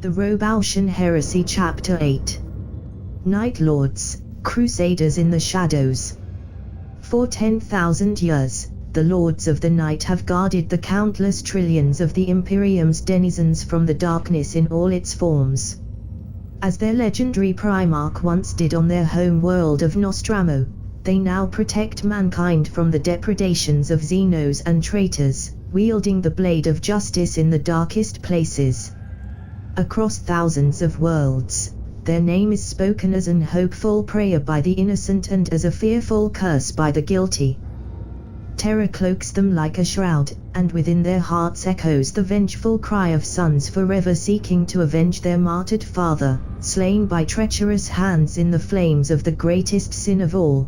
The Roboutian Heresy Chapter 8. Night Lords, Crusaders in the Shadows. For 10,000 years, the Lords of the Night have guarded the countless trillions of the Imperium's denizens from the darkness in all its forms. As their legendary Primarch once did on their home world of Nostramo, they now protect mankind from the depredations of Xenos and traitors, wielding the blade of justice in the darkest places. Across thousands of worlds, their name is spoken as an hopeful prayer by the innocent and as a fearful curse by the guilty. Terror cloaks them like a shroud, and within their hearts echoes the vengeful cry of sons forever seeking to avenge their martyred father, slain by treacherous hands in the flames of the greatest sin of all.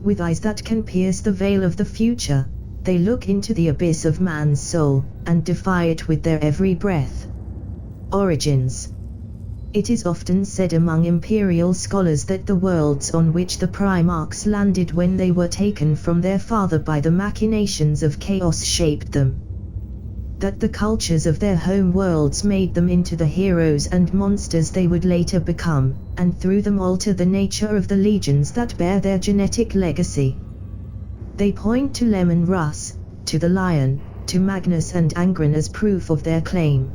With eyes that can pierce the veil of the future, they look into the abyss of man's soul, and defy it with their every breath. Origins. It is often said among imperial scholars that the worlds on which the Primarchs landed when they were taken from their father by the machinations of chaos shaped them. That the cultures of their home worlds made them into the heroes and monsters they would later become, and through them alter the nature of the legions that bear their genetic legacy. They point to Lemon Russ, to the Lion, to Magnus and Angron as proof of their claim.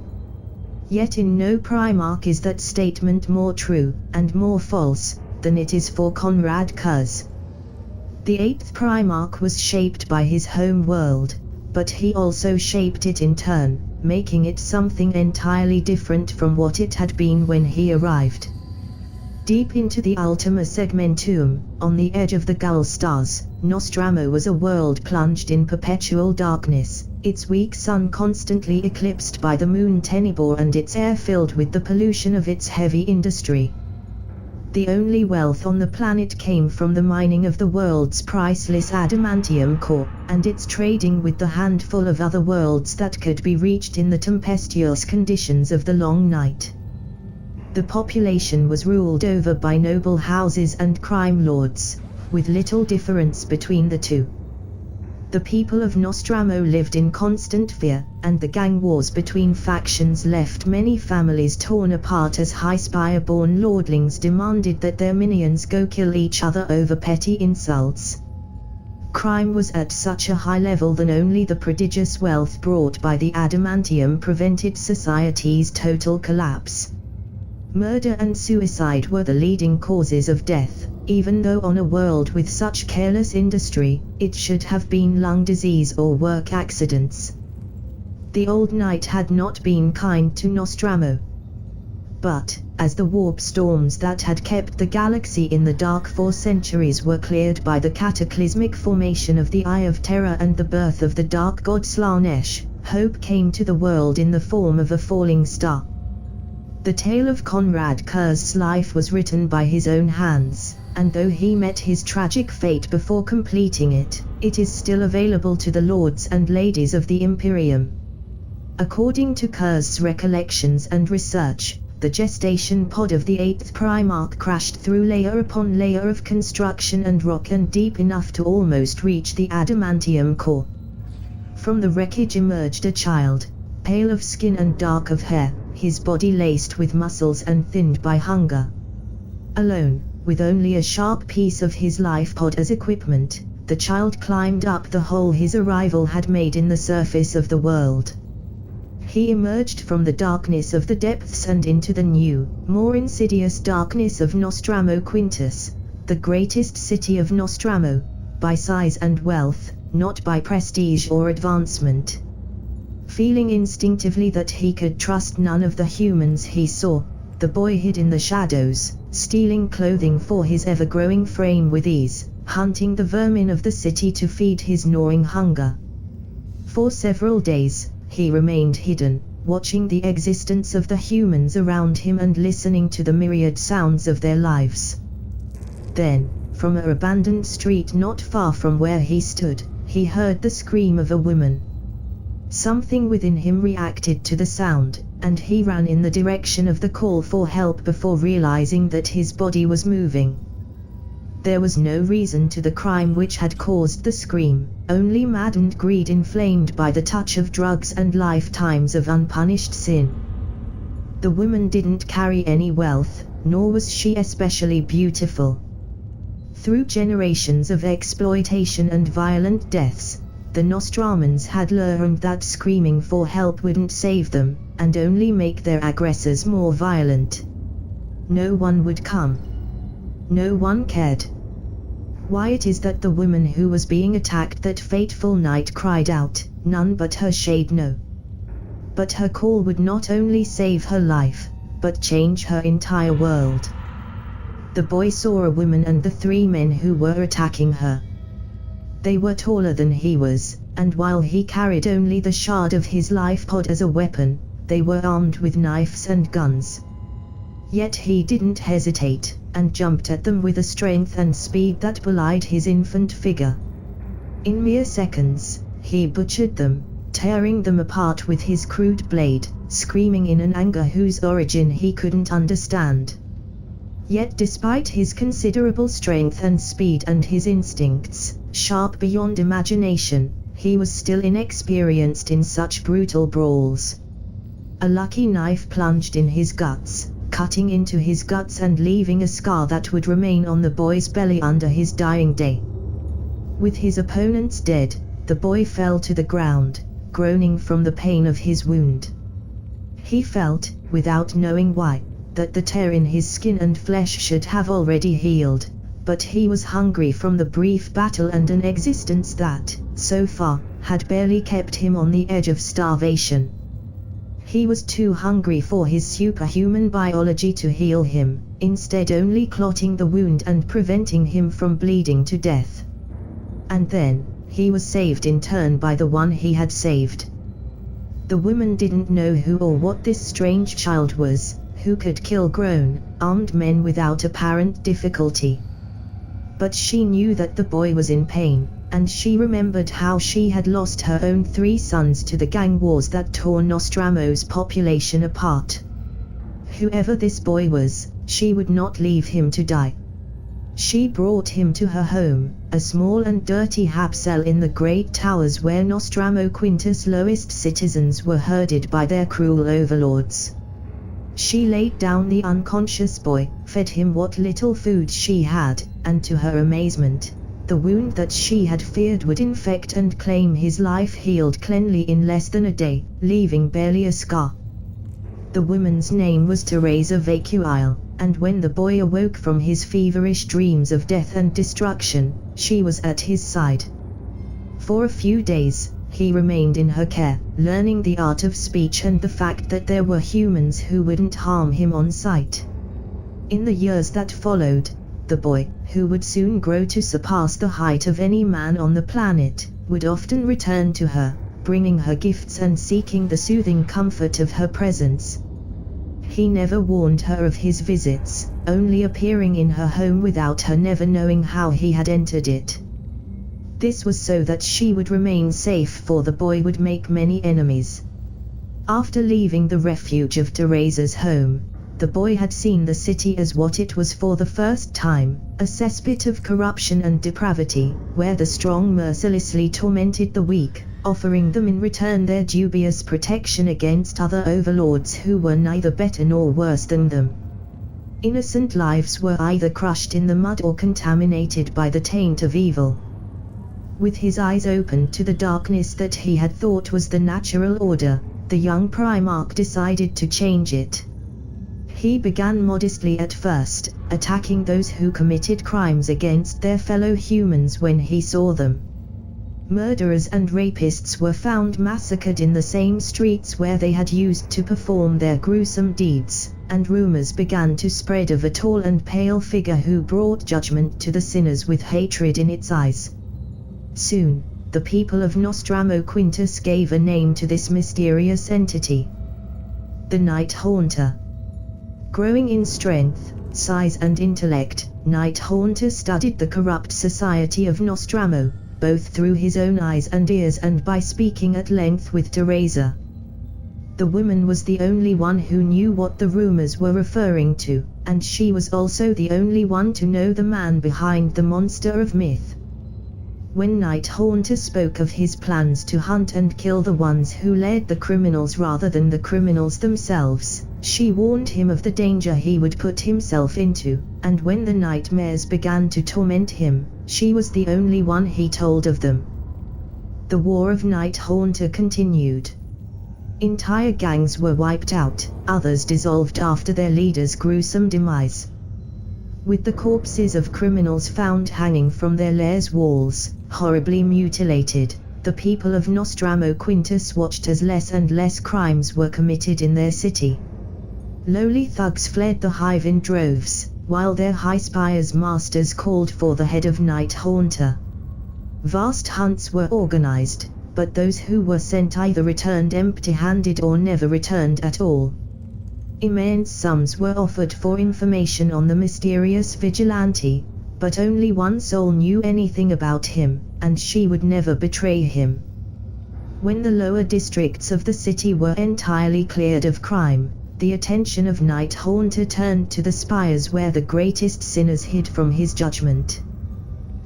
Yet in no Primarch is that statement more true, and more false, than it is for Conrad Kurz. The 8th Primarch was shaped by his home world, but he also shaped it in turn, making it something entirely different from what it had been when he arrived. Deep into the Ultima Segmentum, on the edge of the Gull Stars, Nostramo was a world plunged in perpetual darkness, its weak sun constantly eclipsed by the moon Tenebor and its air filled with the pollution of its heavy industry. The only wealth on the planet came from the mining of the world's priceless adamantium core, and its trading with the handful of other worlds that could be reached in the tempestuous conditions of the long night. The population was ruled over by noble houses and crime lords, with little difference between the two. The people of Nostramo lived in constant fear, and the gang wars between factions left many families torn apart as high spire-born lordlings demanded that their minions go kill each other over petty insults. Crime was at such a high level that only the prodigious wealth brought by the adamantium prevented society's total collapse. Murder and suicide were the leading causes of death, even though on a world with such careless industry, it should have been lung disease or work accidents. The old knight had not been kind to Nostramo. But, as the warp storms that had kept the galaxy in the dark for centuries were cleared by the cataclysmic formation of the Eye of Terror and the birth of the dark god Slanesh, hope came to the world in the form of a falling star. The tale of Conrad Kurz's life was written by his own hands, and though he met his tragic fate before completing it, it is still available to the lords and ladies of the Imperium. According to Kurz's recollections and research, the gestation pod of the 8th Primarch crashed through layer upon layer of construction and rock and deep enough to almost reach the adamantium core. From the wreckage emerged a child, pale of skin and dark of hair, his body laced with muscles and thinned by hunger. Alone, with only a sharp piece of his life pod as equipment, the child climbed up the hole his arrival had made in the surface of the world. He emerged from the darkness of the depths and into the new, more insidious darkness of Nostramo Quintus, the greatest city of Nostramo, by size and wealth, not by prestige or advancement. Feeling instinctively that he could trust none of the humans he saw, the boy hid in the shadows, stealing clothing for his ever-growing frame with ease, hunting the vermin of the city to feed his gnawing hunger. For several days, he remained hidden, watching the existence of the humans around him and listening to the myriad sounds of their lives. Then, from an abandoned street not far from where he stood, he heard the scream of a woman. Something within him reacted to the sound, and he ran in the direction of the call for help before realizing that his body was moving. There was no reason to the crime which had caused the scream, only maddened greed inflamed by the touch of drugs and lifetimes of unpunished sin. The woman didn't carry any wealth, nor was she especially beautiful. Through generations of exploitation and violent deaths, the Nostramans had learned that screaming for help wouldn't save them, and only make their aggressors more violent. No one would come. No one cared. Why it is that the woman who was being attacked that fateful night cried out, "None but her shade know." But her call would not only save her life, but change her entire world. The boy saw a woman and the 3 men who were attacking her. They were taller than he was, and while he carried only the shard of his life pod as a weapon, they were armed with knives and guns. Yet he didn't hesitate, and jumped at them with a strength and speed that belied his infant figure. In mere seconds, he butchered them, tearing them apart with his crude blade, screaming in an anger whose origin he couldn't understand. Yet despite his considerable strength and speed and his instincts, sharp beyond imagination, he was still inexperienced in such brutal brawls. A lucky knife plunged in his guts, cutting into his guts and leaving a scar that would remain on the boy's belly under his dying day. With his opponents dead, the boy fell to the ground, groaning from the pain of his wound. He felt, without knowing why, that the tear in his skin and flesh should have already healed, but he was hungry from the brief battle and an existence that, so far, had barely kept him on the edge of starvation. He was too hungry for his superhuman biology to heal him, instead only clotting the wound and preventing him from bleeding to death. And then, he was saved in turn by the one he had saved. The woman didn't know who or what this strange child was, who could kill grown, armed men without apparent difficulty. But she knew that the boy was in pain, and she remembered how she had lost her own 3 sons to the gang wars that tore Nostramo's population apart. Whoever this boy was, she would not leave him to die. She brought him to her home, a small and dirty hab cell in the great towers where Nostramo Quintus' lowest citizens were herded by their cruel overlords. She laid down the unconscious boy, fed him what little food she had, and to her amazement, the wound that she had feared would infect and claim his life healed cleanly in less than a day, leaving barely a scar. The woman's name was Teresa Vacuile, and when the boy awoke from his feverish dreams of death and destruction, she was at his side. For a few days, he remained in her care, learning the art of speech and the fact that there were humans who wouldn't harm him on sight. In the years that followed, the boy, who would soon grow to surpass the height of any man on the planet, would often return to her, bringing her gifts and seeking the soothing comfort of her presence. He never warned her of his visits, only appearing in her home without her never knowing how he had entered it. This was so that she would remain safe, for the boy would make many enemies. After leaving the refuge of Teresa's home, the boy had seen the city as what it was for the first time, a cesspit of corruption and depravity, where the strong mercilessly tormented the weak, offering them in return their dubious protection against other overlords who were neither better nor worse than them. Innocent lives were either crushed in the mud or contaminated by the taint of evil. With his eyes open to the darkness that he had thought was the natural order, the young Primarch decided to change it. He began modestly at first, attacking those who committed crimes against their fellow humans when he saw them. Murderers and rapists were found massacred in the same streets where they had used to perform their gruesome deeds, and rumors began to spread of a tall and pale figure who brought judgment to the sinners with hatred in its eyes. Soon, the people of Nostramo Quintus gave a name to this mysterious entity: the Night Haunter. Growing in strength, size and intellect, Night Haunter studied the corrupt society of Nostramo, both through his own eyes and ears and by speaking at length with Teresa. The woman was the only one who knew what the rumors were referring to, and she was also the only one to know the man behind the monster of myth. When Night Haunter spoke of his plans to hunt and kill the ones who led the criminals rather than the criminals themselves, she warned him of the danger he would put himself into, and when the nightmares began to torment him, she was the only one he told of them. The War of Night Haunter continued. Entire gangs were wiped out, others dissolved after their leader's gruesome demise. With the corpses of criminals found hanging from their lairs' walls, horribly mutilated, the people of Nostramo Quintus watched as less and less crimes were committed in their city. Lowly thugs fled the hive in droves, while their high spires masters called for the head of Night Haunter. Vast hunts were organized, but those who were sent either returned empty-handed or never returned at all. Immense sums were offered for information on the mysterious vigilante, but only one soul knew anything about him, and she would never betray him. When the lower districts of the city were entirely cleared of crime, the attention of Night Haunter turned to the spires where the greatest sinners hid from his judgment.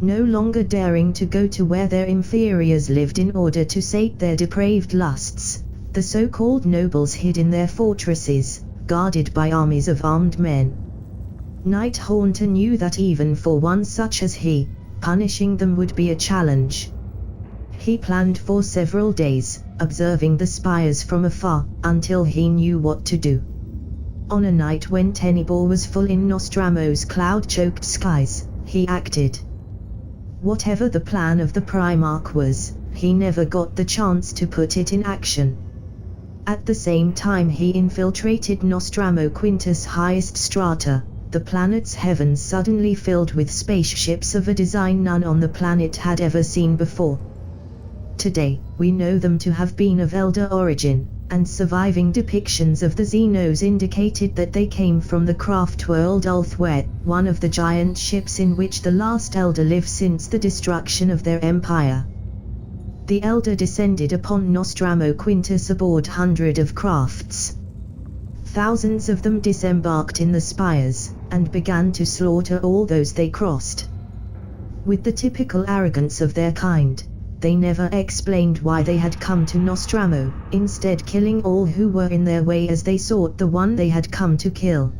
No longer daring to go to where their inferiors lived in order to sate their depraved lusts, the so-called nobles hid in their fortresses, guarded by armies of armed men. Night Haunter knew that even for one such as he, punishing them would be a challenge. He planned for several days, observing the spires from afar, until he knew what to do. On a night when Tenebor was full in Nostramo's cloud-choked skies, he acted. Whatever the plan of the Primarch was, he never got the chance to put it in action. At the same time he infiltrated Nostramo Quintus' highest strata, the planet's heavens suddenly filled with spaceships of a design none on the planet had ever seen before. Today, we know them to have been of Elder origin, and surviving depictions of the Xenos indicated that they came from the craft world Ulthwet, one of the giant ships in which the last Elder lived since the destruction of their empire. The Elder descended upon Nostramo Quintus aboard hundreds of crafts. Thousands of them disembarked in the spires, and began to slaughter all those they crossed. With the typical arrogance of their kind, they never explained why they had come to Nostramo, instead killing all who were in their way as they sought the one they had come to kill.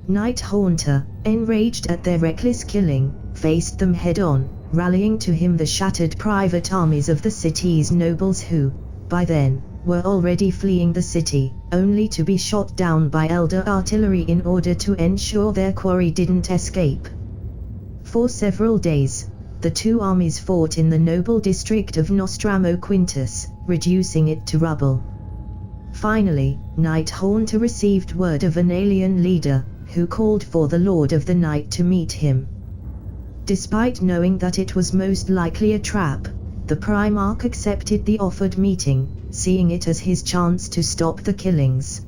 Night Haunter, enraged at their reckless killing, faced them head-on, rallying to him the shattered private armies of the city's nobles who, by then, were already fleeing the city, only to be shot down by Elder artillery in order to ensure their quarry didn't escape. For several days, the two armies fought in the noble district of Nostramo Quintus, reducing it to rubble. Finally, Night Haunter received word of an alien leader, who called for the Lord of the Night to meet him. Despite knowing that it was most likely a trap, the Primarch accepted the offered meeting, seeing it as his chance to stop the killings.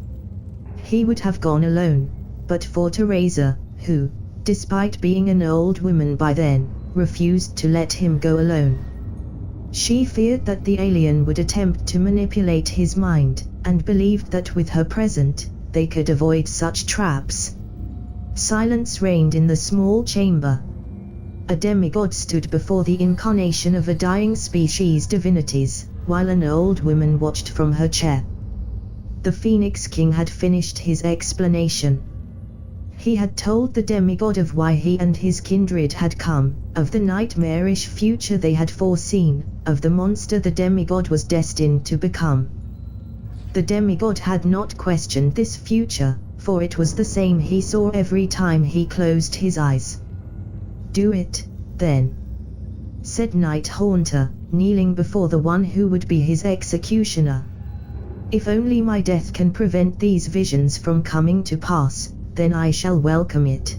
He would have gone alone, but for Teresa, who, despite being an old woman by then, refused to let him go alone. She feared that the alien would attempt to manipulate his mind, and believed that with her present, they could avoid such traps. Silence reigned in the small chamber. A demigod stood before the incarnation of a dying species divinities, while an old woman watched from her chair. The Phoenix King had finished his explanation. He had told the demigod of why he and his kindred had come, of the nightmarish future they had foreseen, of the monster the demigod was destined to become. The demigod had not questioned this future, for it was the same he saw every time he closed his eyes. "Do it, then," said Night Haunter, kneeling before the one who would be his executioner. "If only my death can prevent these visions from coming to pass, then I shall welcome it."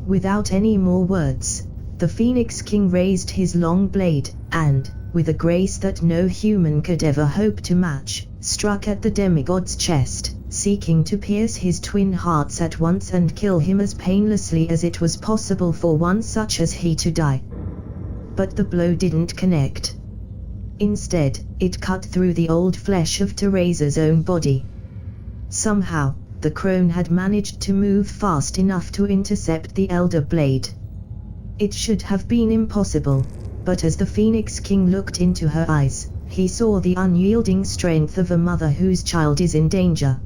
Without any more words, the Phoenix King raised his long blade, and, with a grace that no human could ever hope to match, struck at the demigod's chest, seeking to pierce his twin hearts at once and kill him as painlessly as it was possible for one such as he to die. But the blow didn't connect. Instead, it cut through the old flesh of Teresa's own body. Somehow, the crone had managed to move fast enough to intercept the Elder blade. It should have been impossible, but as the Phoenix King looked into her eyes, he saw the unyielding strength of a mother whose child is in danger.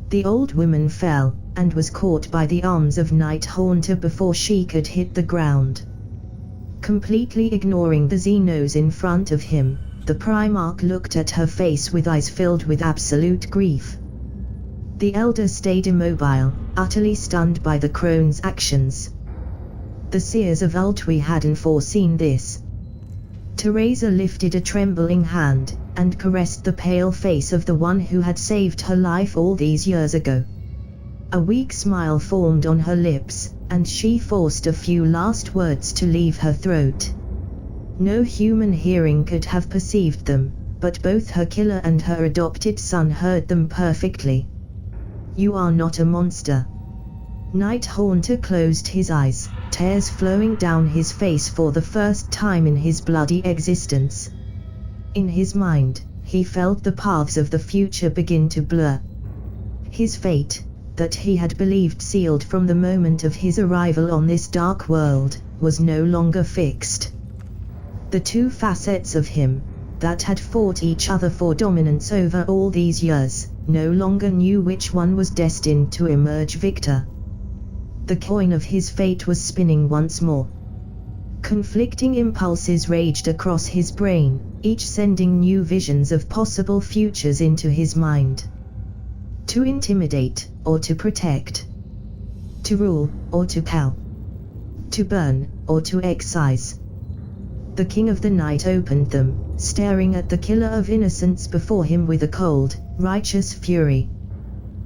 The old woman fell, and was caught by the arms of Night Haunter before she could hit the ground. Completely ignoring the Xenos in front of him, the Primarch looked at her face with eyes filled with absolute grief. The Elder stayed immobile, utterly stunned by the crone's actions. The seers of Ultwi hadn't foreseen this. Teresa lifted a trembling hand, and caressed the pale face of the one who had saved her life all these years ago. A weak smile formed on her lips, and she forced a few last words to leave her throat. No human hearing could have perceived them, but both her killer and her adopted son heard them perfectly. "You are not a monster." Night Haunter closed his eyes, tears flowing down his face for the first time in his bloody existence. In his mind, he felt the paths of the future begin to blur. His fate, that he had believed sealed from the moment of his arrival on this dark world, was no longer fixed. The two facets of him, that had fought each other for dominance over all these years, no longer knew which one was destined to emerge victor. The coin of his fate was spinning once more. Conflicting impulses raged across his brain, each sending new visions of possible futures into his mind. To intimidate, or to protect. To rule, or to cow. To burn, or to excise. The King of the Night opened them, staring at the killer of innocence before him with a cold, righteous fury.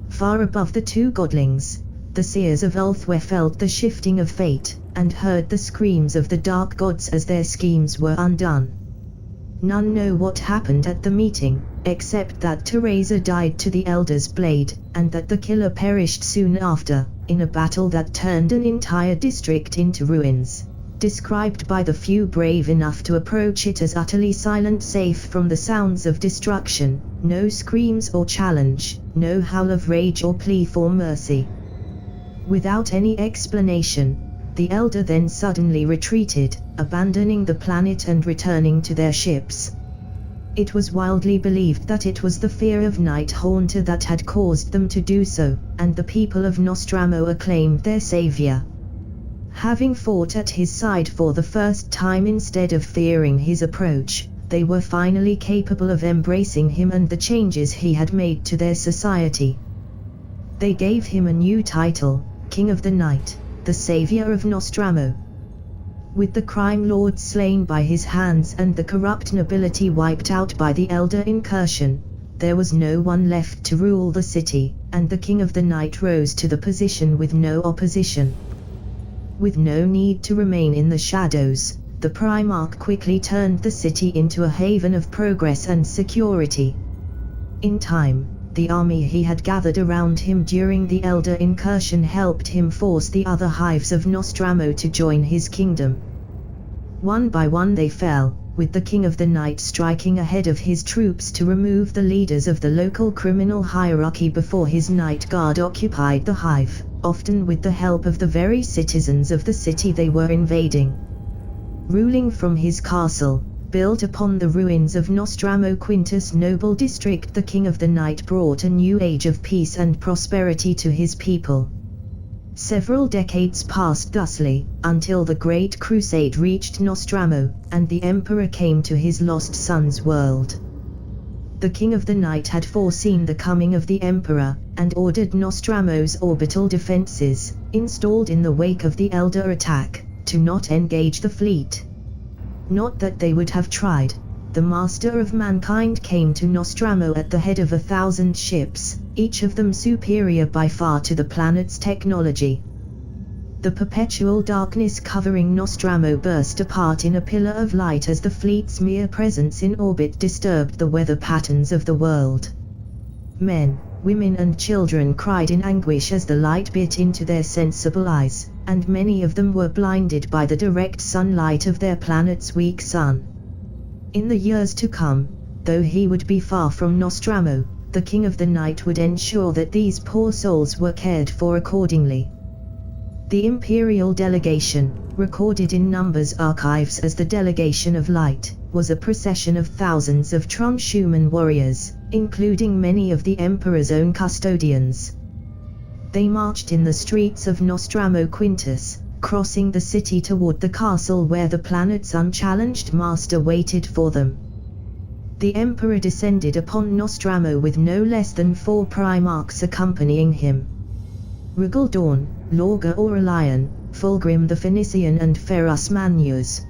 Far above the two godlings, the seers of Ulthwé felt the shifting of fate, and heard the screams of the dark gods as their schemes were undone. None know what happened at the meeting, except that Teresa died to the Elder's blade, and that the killer perished soon after, in a battle that turned an entire district into ruins, described by the few brave enough to approach it as utterly silent, safe from the sounds of destruction, no screams or challenge, no howl of rage or plea for mercy. Without any explanation, the Elder then suddenly retreated, abandoning the planet and returning to their ships. It was wildly believed that it was the fear of Night Haunter that had caused them to do so, and the people of Nostramo acclaimed their savior. Having fought at his side for the first time instead of fearing his approach, they were finally capable of embracing him and the changes he had made to their society. They gave him a new title, King of the Night, the Savior of Nostramo. With the crime lords slain by his hands and the corrupt nobility wiped out by the Elder incursion, there was no one left to rule the city, and the King of the Night rose to the position with no opposition. With no need to remain in the shadows, the Primarch quickly turned the city into a haven of progress and security. In time, the army he had gathered around him during the Elder incursion helped him force the other hives of Nostramo to join his kingdom. One by one they fell, with the King of the Night striking ahead of his troops to remove the leaders of the local criminal hierarchy before his Night Guard occupied the hive, often with the help of the very citizens of the city they were invading. Ruling from his castle, built upon the ruins of Nostramo Quintus' noble district, the King of the Night brought a new age of peace and prosperity to his people. Several decades passed thusly, until the Great Crusade reached Nostramo, and the Emperor came to his lost son's world. The King of the Night had foreseen the coming of the Emperor, and ordered Nostramo's orbital defenses, installed in the wake of the Elder attack, to not engage the fleet. Not that they would have tried. The Master of Mankind came to Nostramo at the head of 1,000 ships, each of them superior by far to the planet's technology. The perpetual darkness covering Nostramo burst apart in a pillar of light as the fleet's mere presence in orbit disturbed the weather patterns of the world. Men, women and children cried in anguish as the light bit into their sensible eyes, and many of them were blinded by the direct sunlight of their planet's weak sun. In the years to come, though he would be far from Nostramo, the King of the Night would ensure that these poor souls were cared for accordingly. The imperial delegation, recorded in Numbers archives as the Delegation of Light, was a procession of thousands of transhuman warriors, including many of the Emperor's own custodians. They marched in the streets of Nostramo Quintus, crossing the city toward the castle where the planet's unchallenged master waited for them. The Emperor descended upon Nostramo with no less than 4 Primarchs accompanying him. Rigaldorn, Lorga Aurelian, Fulgrim the Phoenician and Ferus Manius.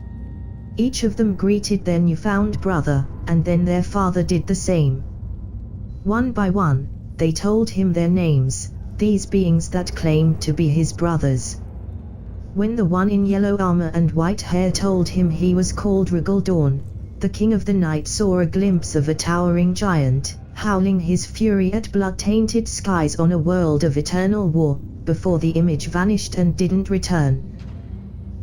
Each of them greeted their newfound brother, and then their father did the same. One by one, they told him their names, these beings that claimed to be his brothers. When the one in yellow armor and white hair told him he was called Rigaldorn, the King of the Night saw a glimpse of a towering giant, howling his fury at blood-tainted skies on a world of eternal war, before the image vanished and didn't return.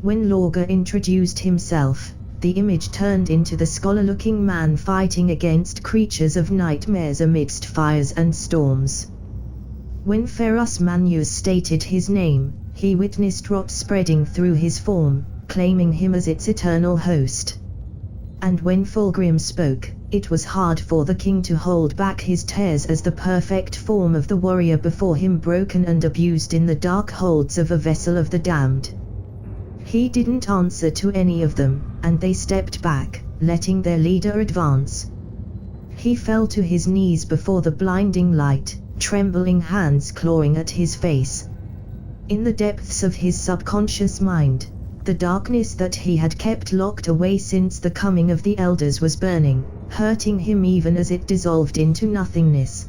When Lorga introduced himself, the image turned into the scholar-looking man fighting against creatures of nightmares amidst fires and storms. When Ferus Manius stated his name, he witnessed rot spreading through his form, claiming him as its eternal host. And when Fulgrim spoke, it was hard for the king to hold back his tears as the perfect form of the warrior before him broken and abused in the dark holds of a vessel of the damned. He didn't answer to any of them, and they stepped back, letting their leader advance. He fell to his knees before the blinding light, trembling hands clawing at his face. In the depths of his subconscious mind, the darkness that he had kept locked away since the coming of the elders was burning, hurting him even as it dissolved into nothingness.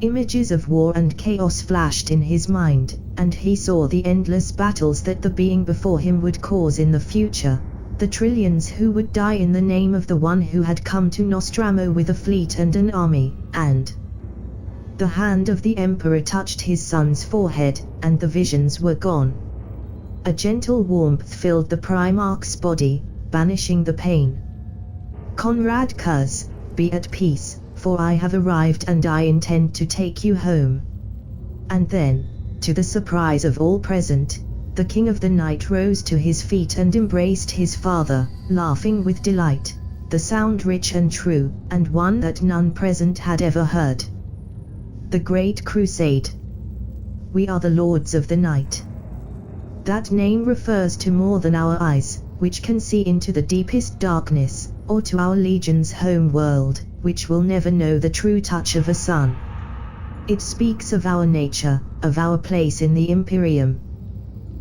Images of war and chaos flashed in his mind, and he saw the endless battles that the being before him would cause in the future, the trillions who would die in the name of the one who had come to Nostramo with a fleet and an army, and the hand of the Emperor touched his son's forehead, and the visions were gone. A gentle warmth filled the Primarch's body, banishing the pain. "Conrad Cuz, be at peace, for I have arrived and I intend to take you home." And then, to the surprise of all present, the King of the Night rose to his feet and embraced his father, laughing with delight, the sound rich and true, and one that none present had ever heard. The Great Crusade. We are the Lords of the Night. That name refers to more than our eyes, which can see into the deepest darkness, or to our legion's homeworld, which will never know the true touch of a sun. It speaks of our nature, of our place in the Imperium.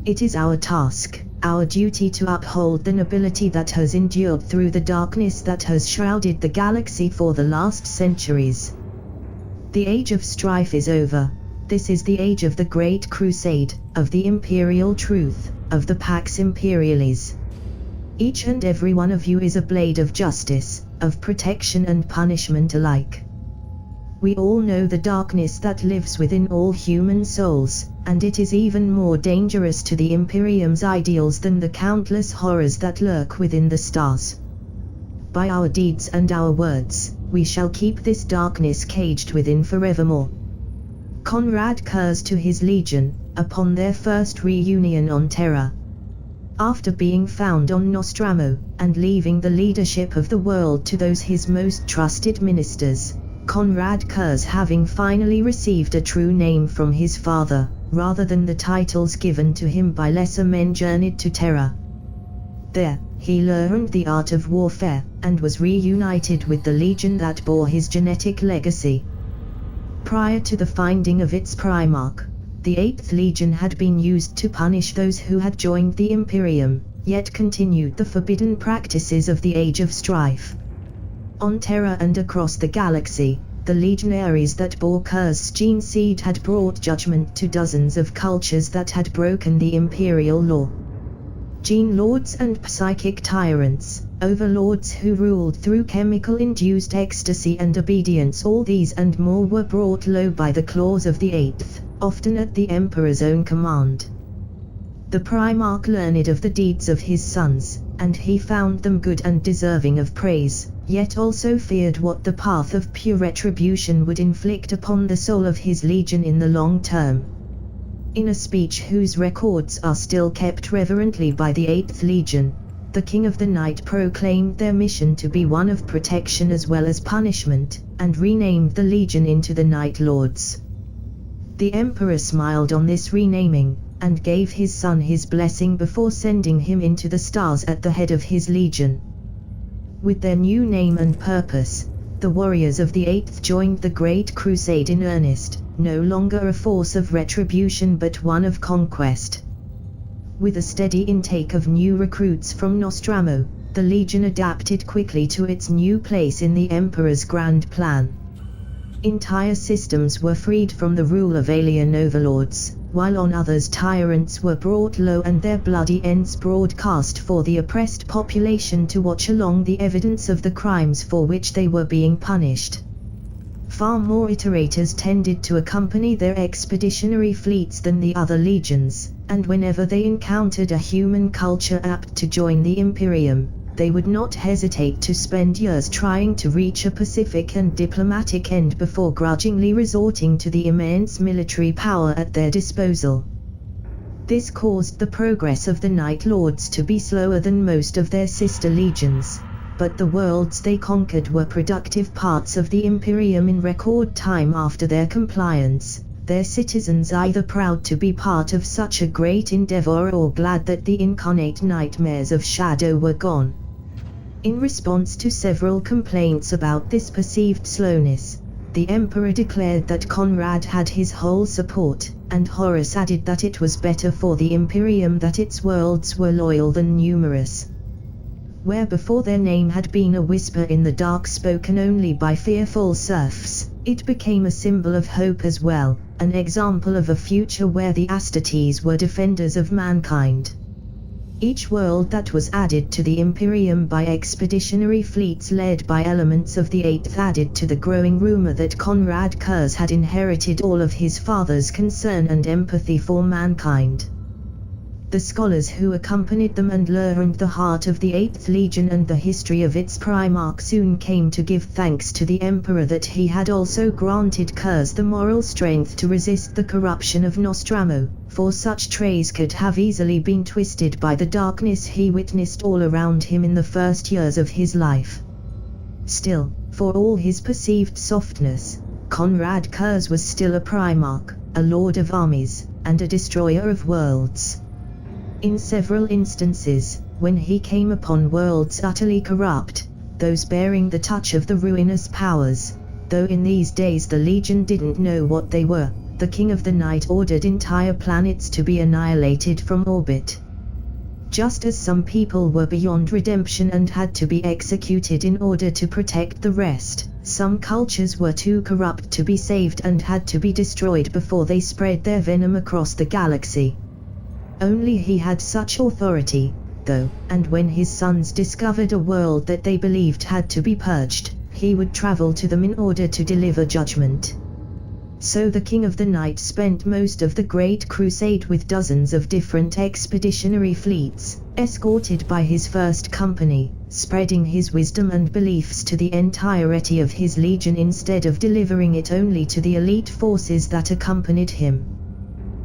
It is our task, our duty to uphold the nobility that has endured through the darkness that has shrouded the galaxy for the last centuries. The age of strife is over. This is the age of the Great Crusade, of the Imperial Truth, of the Pax Imperialis. Each and every one of you is a blade of justice, of protection and punishment alike. We all know the darkness that lives within all human souls, and it is even more dangerous to the Imperium's ideals than the countless horrors that lurk within the stars. By our deeds and our words, we shall keep this darkness caged within forevermore. Conrad Curs to his legion, upon their first reunion on Terra. After being found on Nostramo, and leaving the leadership of the world to those his most trusted ministers, Conrad Curs, having finally received a true name from his father, rather than the titles given to him by lesser men, journeyed to Terra. There, he learned the art of warfare, and was reunited with the legion that bore his genetic legacy. Prior to the finding of its Primarch, the 8th Legion had been used to punish those who had joined the Imperium, yet continued the forbidden practices of the Age of Strife. On Terra and across the galaxy, the legionaries that bore Cursed Geneseed had brought judgment to dozens of cultures that had broken the Imperial law. Gene lords and psychic tyrants, overlords who ruled through chemical-induced ecstasy and obedience, all these and more were brought low by the claws of the 8th, often at the Emperor's own command. The Primarch learned of the deeds of his sons, and he found them good and deserving of praise, yet also feared what the path of pure retribution would inflict upon the soul of his legion in the long term. In a speech whose records are still kept reverently by the 8th Legion, the King of the Night proclaimed their mission to be one of protection as well as punishment, and renamed the Legion into the Night Lords. The Emperor smiled on this renaming, and gave his son his blessing before sending him into the stars at the head of his legion. With their new name and purpose, the warriors of the 8th joined the Great Crusade in earnest, no longer a force of retribution but one of conquest. With a steady intake of new recruits from Nostramo, the Legion adapted quickly to its new place in the Emperor's grand plan. Entire systems were freed from the rule of alien overlords, while on others tyrants were brought low and their bloody ends broadcast for the oppressed population to watch along the evidence of the crimes for which they were being punished. Far more iterators tended to accompany their expeditionary fleets than the other legions, and whenever they encountered a human culture apt to join the Imperium, they would not hesitate to spend years trying to reach a pacific and diplomatic end before grudgingly resorting to the immense military power at their disposal. This caused the progress of the Night Lords to be slower than most of their sister legions, but the worlds they conquered were productive parts of the Imperium in record time after their compliance, their citizens either proud to be part of such a great endeavor or glad that the incarnate nightmares of shadow were gone. In response to several complaints about this perceived slowness, the Emperor declared that Conrad had his whole support, and Horus added that it was better for the Imperium that its worlds were loyal than numerous. Where before their name had been a whisper in the dark spoken only by fearful serfs, it became a symbol of hope as well, an example of a future where the Astartes were defenders of mankind. Each world that was added to the Imperium by expeditionary fleets led by elements of the 8th added to the growing rumor that Conrad Kurz had inherited all of his father's concern and empathy for mankind. The scholars who accompanied them and learned the heart of the 8th Legion and the history of its Primarch soon came to give thanks to the Emperor that he had also granted Kurz the moral strength to resist the corruption of Nostramo, for such trays could have easily been twisted by the darkness he witnessed all around him in the first years of his life. Still, for all his perceived softness, Conrad Kurz was still a Primarch, a lord of armies, and a destroyer of worlds. In several instances, when he came upon worlds utterly corrupt, those bearing the touch of the ruinous powers, though in these days the Legion didn't know what they were, the King of the Night ordered entire planets to be annihilated from orbit. Just as some people were beyond redemption and had to be executed in order to protect the rest, some cultures were too corrupt to be saved and had to be destroyed before they spread their venom across the galaxy. Only he had such authority, though, and when his sons discovered a world that they believed had to be purged, he would travel to them in order to deliver judgment. So the King of the Night spent most of the Great Crusade with dozens of different expeditionary fleets, escorted by his first company, spreading his wisdom and beliefs to the entirety of his legion instead of delivering it only to the elite forces that accompanied him.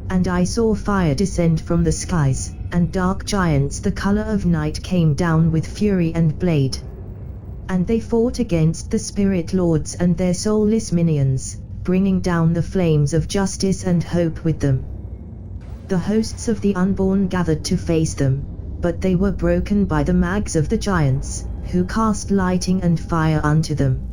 And I saw fire descend from the skies, and dark giants the color of night came down with fury and blade. And they fought against the spirit lords and their soulless minions, bringing down the flames of justice and hope with them. The hosts of the unborn gathered to face them, but they were broken by the mags of the giants, who cast lighting and fire unto them.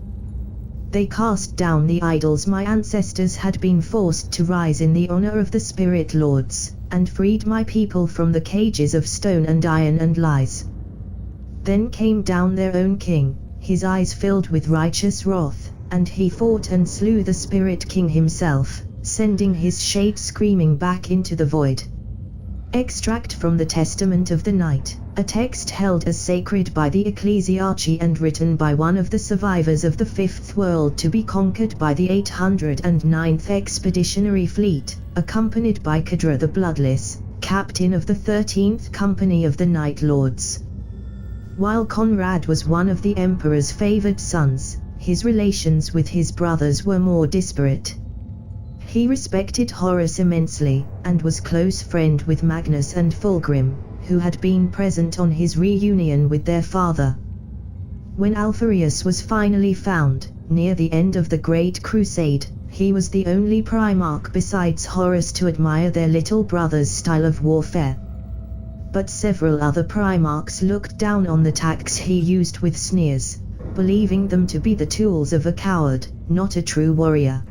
They cast down the idols my ancestors had been forced to rise in the honor of the spirit lords, and freed my people from the cages of stone and iron and lies. Then came down their own king, his eyes filled with righteous wrath, and he fought and slew the spirit king himself, sending his shade screaming back into the void. Extract from the Testament of the Night, a text held as sacred by the ecclesiarchy and written by one of the survivors of the Fifth World to be conquered by the 809th Expeditionary Fleet, accompanied by Khadra the Bloodless, captain of the 13th Company of the Night Lords. While Conrad was one of the Emperor's favored sons, his relations with his brothers were more disparate. He respected Horus immensely, and was close friend with Magnus and Fulgrim, who had been present on his reunion with their father. When Alpharius was finally found, near the end of the Great Crusade, he was the only Primarch besides Horus to admire their little brother's style of warfare. But several other Primarchs looked down on the tactics he used with sneers, believing them to be the tools of a coward, not a true warrior.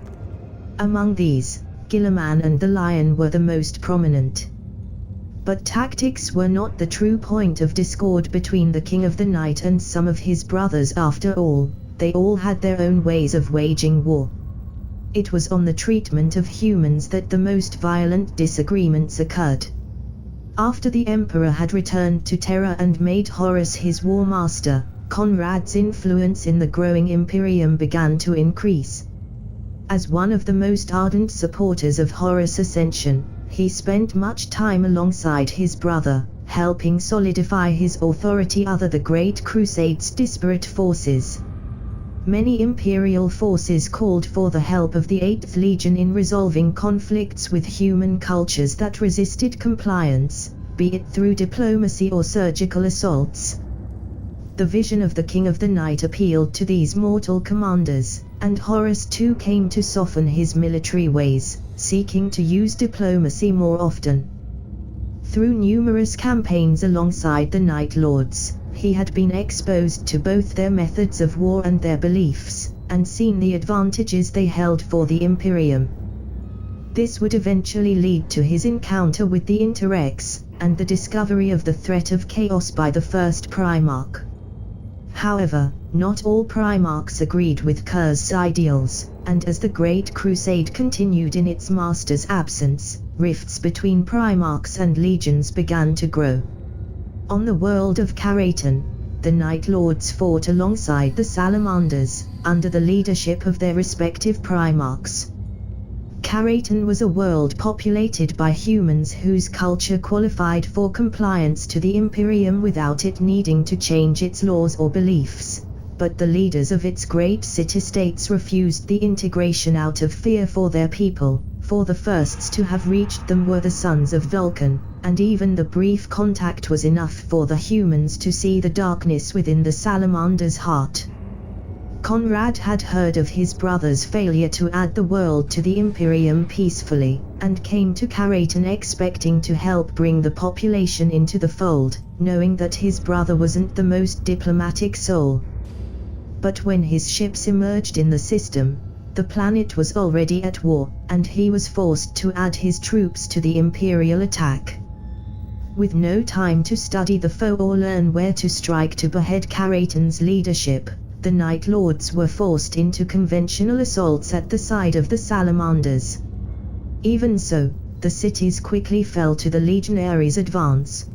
Among these, Guilliman and the Lion were the most prominent. But tactics were not the true point of discord between the King of the Night and some of his brothers. After all, they all had their own ways of waging war. It was on the treatment of humans that the most violent disagreements occurred. After the Emperor had returned to Terra and made Horus his war master, Conrad's influence in the growing Imperium began to increase. As one of the most ardent supporters of Horus' ascension, he spent much time alongside his brother, helping solidify his authority over the Great Crusade's disparate forces. Many imperial forces called for the help of the 8th Legion in resolving conflicts with human cultures that resisted compliance, be it through diplomacy or surgical assaults. The vision of the King of the Night appealed to these mortal commanders, and Horus too came to soften his military ways, seeking to use diplomacy more often. Through numerous campaigns alongside the Night Lords, he had been exposed to both their methods of war and their beliefs, and seen the advantages they held for the Imperium. This would eventually lead to his encounter with the Interrex, and the discovery of the threat of chaos by the first Primarch. However, not all Primarchs agreed with Kur's ideals, and as the Great Crusade continued in its master's absence, rifts between Primarchs and legions began to grow. On the world of Karaten, the Night Lords fought alongside the Salamanders, under the leadership of their respective Primarchs. Karaten was a world populated by humans whose culture qualified for compliance to the Imperium without it needing to change its laws or beliefs, but the leaders of its great city-states refused the integration out of fear for their people, for the firsts to have reached them were the sons of Vulcan, and even the brief contact was enough for the humans to see the darkness within the Salamander's heart. Conrad had heard of his brother's failure to add the world to the Imperium peacefully, and came to Karaten expecting to help bring the population into the fold, knowing that his brother wasn't the most diplomatic soul. But when his ships emerged in the system, the planet was already at war, and he was forced to add his troops to the Imperial attack. With no time to study the foe or learn where to strike to behead Karaten's leadership, the Night Lords were forced into conventional assaults at the side of the Salamanders. Even so, the cities quickly fell to the legionaries' advance.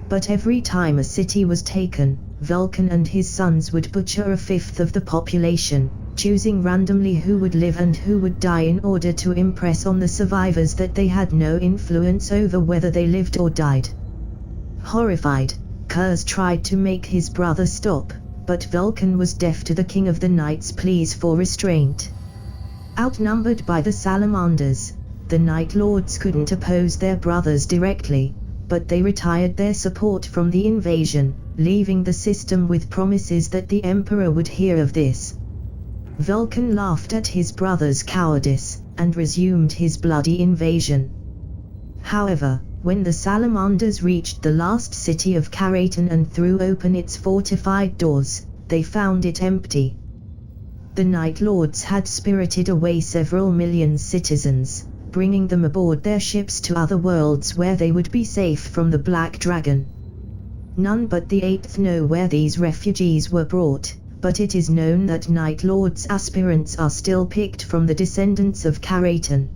But every time a city was taken, Vulcan and his sons would butcher a fifth of the population, choosing randomly who would live and who would die in order to impress on the survivors that they had no influence over whether they lived or died. Horrified, Kurz tried to make his brother stop, but Vulcan was deaf to the King of the Night's pleas for restraint. Outnumbered by the Salamanders, the Night Lords couldn't oppose their brothers directly, but they retired their support from the invasion, leaving the system with promises that the Emperor would hear of this. Vulcan laughed at his brother's cowardice, and resumed his bloody invasion. However, when the Salamanders reached the last city of Karaten and threw open its fortified doors, they found it empty. The Night Lords had spirited away several million citizens, bringing them aboard their ships to other worlds where they would be safe from the Black Dragon. None but the 8th know where these refugees were brought, but it is known that Night Lords aspirants are still picked from the descendants of Karaten.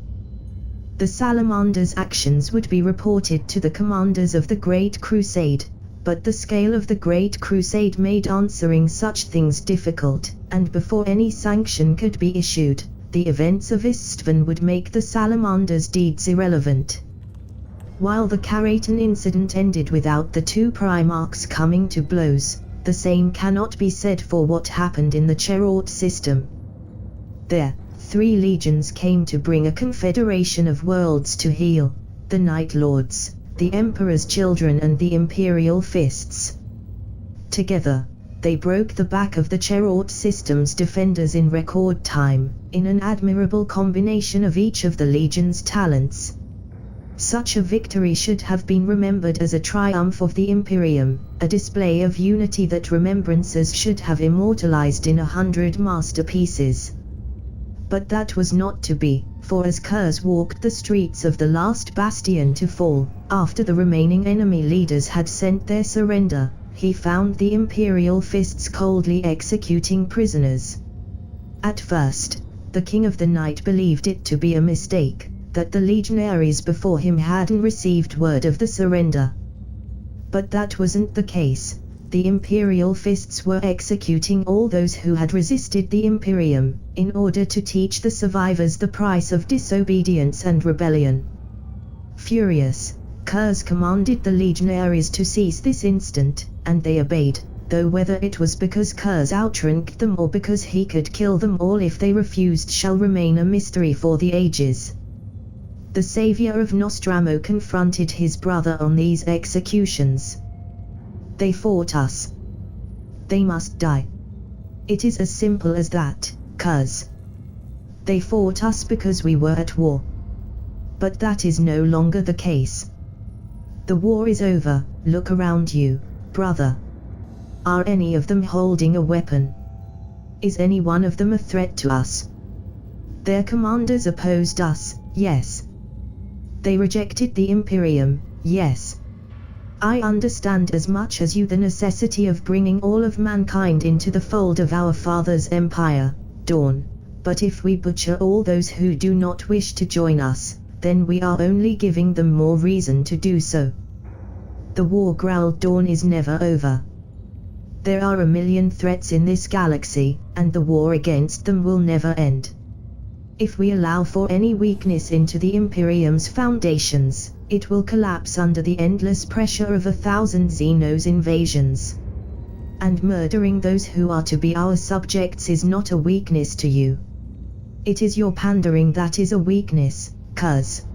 The Salamanders' actions would be reported to the commanders of the Great Crusade, but the scale of the Great Crusade made answering such things difficult, and before any sanction could be issued, the events of Istvan would make the Salamanders' deeds irrelevant. While the Karaten incident ended without the two Primarchs coming to blows, the same cannot be said for what happened in the Cherort system. There, 3 legions came to bring a confederation of worlds to heal: the Night Lords, the Emperor's children and the Imperial Fists. Together, they broke the back of the Cherort system's defenders in record time, in an admirable combination of each of the legion's talents. Such a victory should have been remembered as a triumph of the Imperium, a display of unity that remembrancers should have immortalized in 100 masterpieces. But that was not to be, for as Kurz walked the streets of the last bastion to fall, after the remaining enemy leaders had sent their surrender, he found the Imperial Fists coldly executing prisoners. At first, the King of the Night believed it to be a mistake, that the legionaries before him hadn't received word of the surrender. But that wasn't the case. The Imperial Fists were executing all those who had resisted the Imperium, in order to teach the survivors the price of disobedience and rebellion. Furious, Kurz commanded the legionaries to seize this instant, and they obeyed, though whether it was because Kurz outranked them or because he could kill them all if they refused shall remain a mystery for the ages. The savior of Nostramo confronted his brother on these executions. They fought us. They must die. It is as simple as that, Kurz. They fought us because we were at war. But that is no longer the case. The war is over. Look around you, brother. Are any of them holding a weapon? Is any one of them a threat to us? Their commanders opposed us, yes. They rejected the Imperium, yes. I understand as much as you the necessity of bringing all of mankind into the fold of our Father's empire, Dawn, but if we butcher all those who do not wish to join us, then we are only giving them more reason to do so. The war, growled Dawn, is never over. There are a million threats in this galaxy, and the war against them will never end. If we allow for any weakness into the Imperium's foundations, it will collapse under the endless pressure of 1,000 Xenos invasions. And murdering those who are to be our subjects is not a weakness to you. It is your pandering that is a weakness, Kurz.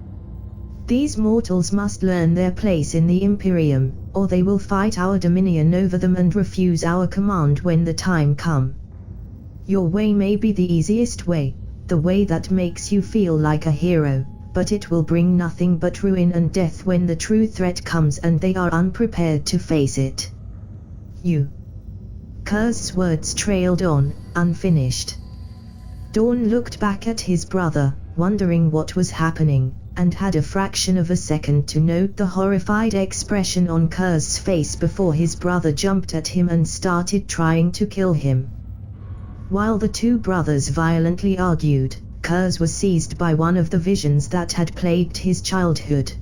These mortals must learn their place in the Imperium, or they will fight our dominion over them and refuse our command when the time comes. Your way may be the easiest way, the way that makes you feel like a hero, but it will bring nothing but ruin and death when the true threat comes and they are unprepared to face it. You. Kurz's words trailed on, unfinished. Dawn looked back at his brother, wondering what was happening, and had a fraction of a second to note the horrified expression on Kurz's face before his brother jumped at him and started trying to kill him. While the two brothers violently argued, Kurz was seized by one of the visions that had plagued his childhood.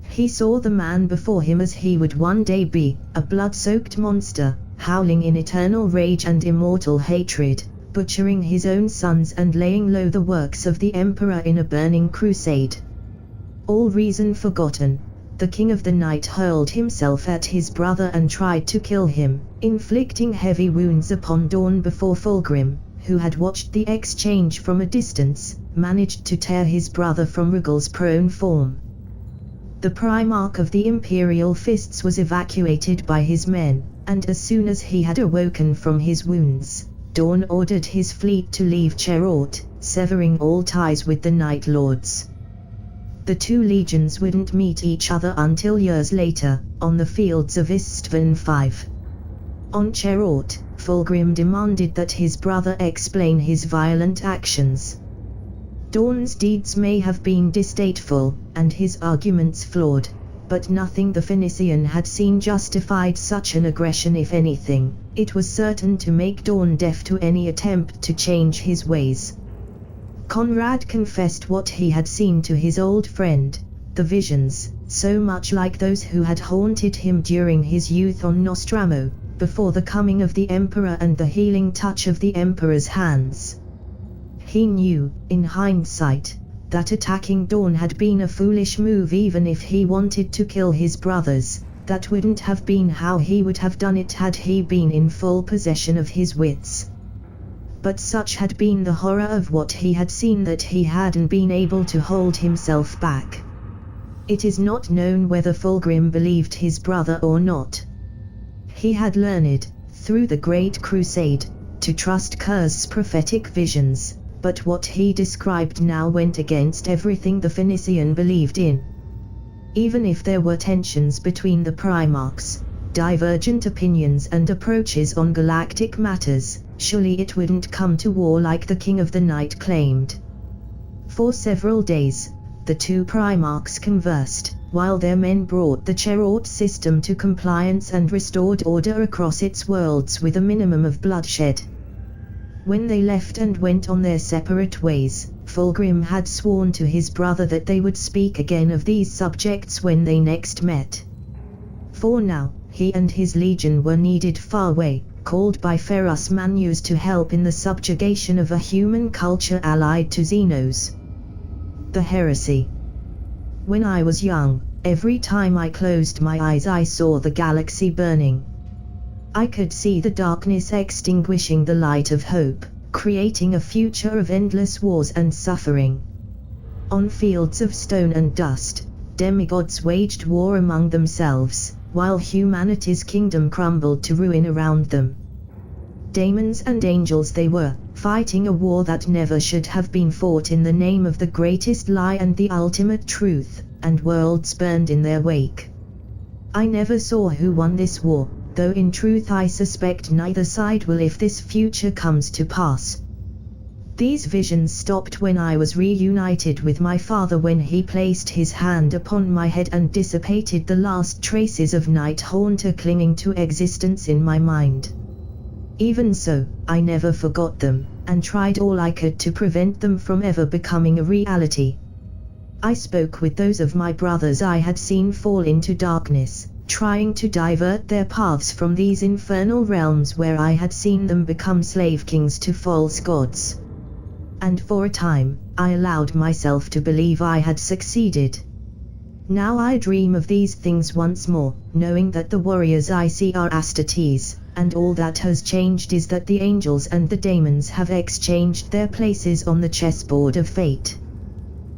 He saw the man before him as he would one day be, a blood-soaked monster, howling in eternal rage and immortal hatred, butchering his own sons and laying low the works of the Emperor in a burning crusade. All reason forgotten, the King of the Night hurled himself at his brother and tried to kill him, inflicting heavy wounds upon Dawn before Fulgrim, who had watched the exchange from a distance, managed to tear his brother from Rugel's prone form. The Primarch of the Imperial Fists was evacuated by his men, and as soon as he had awoken from his wounds, Dawn ordered his fleet to leave Cherort, severing all ties with the Night Lords. The two legions wouldn't meet each other until years later, on the fields of Istvan V. On Cherort, Fulgrim demanded that his brother explain his violent actions. Dawn's deeds may have been distasteful, and his arguments flawed, but nothing the Phoenician had seen justified such an aggression. If anything, it was certain to make Dawn deaf to any attempt to change his ways. Conrad confessed what he had seen to his old friend, the visions, so much like those who had haunted him during his youth on Nostramo, before the coming of the Emperor and the healing touch of the Emperor's hands. He knew, in hindsight, that attacking Dawn had been a foolish move. Even if he wanted to kill his brothers, that wouldn't have been how he would have done it had he been in full possession of his wits. but such had been the horror of what he had seen that he hadn't been able to hold himself back. It is not known whether Fulgrim believed his brother or not. He had learned, through the Great Crusade, to trust Kur's prophetic visions, but what he described now went against everything the Phoenician believed in. Even if there were tensions between the Primarchs, divergent opinions and approaches on galactic matters, surely it wouldn't come to war like the King of the Night claimed. For several days, the two Primarchs conversed, while their men brought the Cherort system to compliance and restored order across its worlds with a minimum of bloodshed. When they left and went on their separate ways, Fulgrim had sworn to his brother that they would speak again of these subjects when they next met. For now, he and his legion were needed far away, called by Ferrus Manus to help in the subjugation of a human culture allied to Xenos. The Heresy. When I was young, every time I closed my eyes I saw the galaxy burning. I could see the darkness extinguishing the light of hope, creating a future of endless wars and suffering. On fields of stone and dust, demigods waged war among themselves, while humanity's kingdom crumbled to ruin around them. Daemons and angels they were, fighting a war that never should have been fought in the name of the greatest lie and the ultimate truth, and worlds burned in their wake. I never saw who won this war, though in truth I suspect neither side will if this future comes to pass. These visions stopped when I was reunited with my father, when he placed his hand upon my head and dissipated the last traces of Night Haunter clinging to existence in my mind. Even so, I never forgot them, and tried all I could to prevent them from ever becoming a reality. I spoke with those of my brothers I had seen fall into darkness, trying to divert their paths from these infernal realms where I had seen them become slave kings to false gods. And for a time, I allowed myself to believe I had succeeded. Now I dream of these things once more, knowing that the warriors I see are Astartes, and all that has changed is that the angels and the daemons have exchanged their places on the chessboard of fate.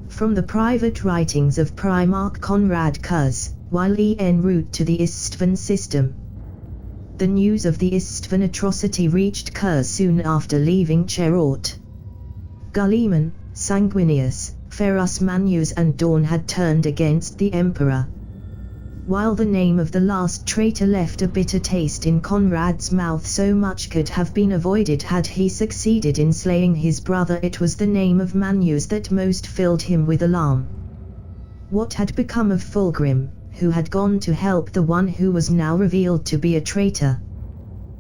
From the private writings of Primarch Conrad Kuz, while en route to the Istvan system. The news of the Istvan atrocity reached Kuz soon after leaving Cherort. Guilliman, Sanguinius, Ferrus Manus and Dorn had turned against the Emperor. While the name of the last traitor left a bitter taste in Conrad's mouth, so much could have been avoided had he succeeded in slaying his brother. It was the name of Manus that most filled him with alarm. What had become of Fulgrim, who had gone to help the one who was now revealed to be a traitor?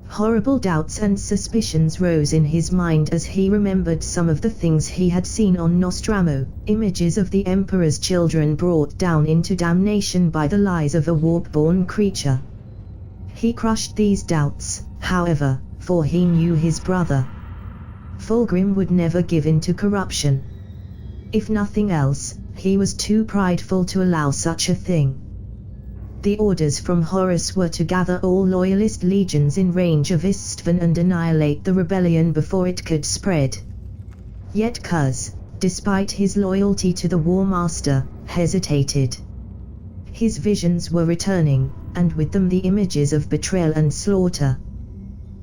Horrible doubts and suspicions rose in his mind as he remembered some of the things he had seen on Nostromo, images of the Emperor's children brought down into damnation by the lies of a warp-born creature. He crushed these doubts, however, for he knew his brother. Fulgrim would never give in to corruption. If nothing else, he was too prideful to allow such a thing. The orders from Horus were to gather all loyalist legions in range of Istvan and annihilate the rebellion before it could spread. Yet Kuz, despite his loyalty to the War Master, hesitated. His visions were returning, and with them the images of betrayal and slaughter.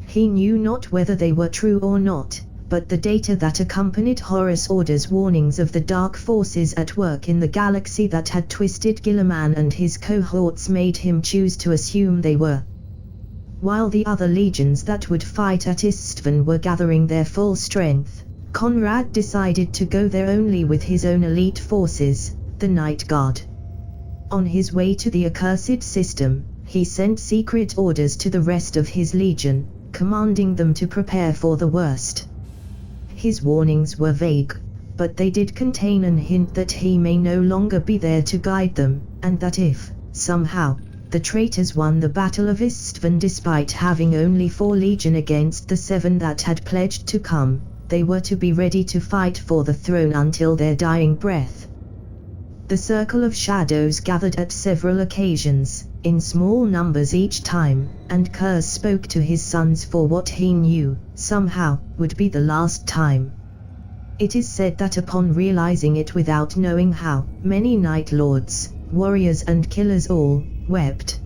He knew not whether they were true or not, but the data that accompanied Horus' orders warnings of the dark forces at work in the galaxy that had twisted Guilliman and his cohorts made him choose to assume they were. While the other legions that would fight at Istvan were gathering their full strength, Conrad decided to go there only with his own elite forces, the Night Guard. On his way to the accursed system, he sent secret orders to the rest of his legion, commanding them to prepare for the worst. His warnings were vague, but they did contain an hint that he may no longer be there to guide them, and that if, somehow, the traitors won the Battle of Istvan despite having only 4 legion against the 7 that had pledged to come, they were to be ready to fight for the throne until their dying breath. The circle of shadows gathered at several occasions, in small numbers each time, and Kurz spoke to his sons for what he knew, somehow, would be the last time. It is said that upon realizing it without knowing how, many Night Lords, warriors and killers all, wept.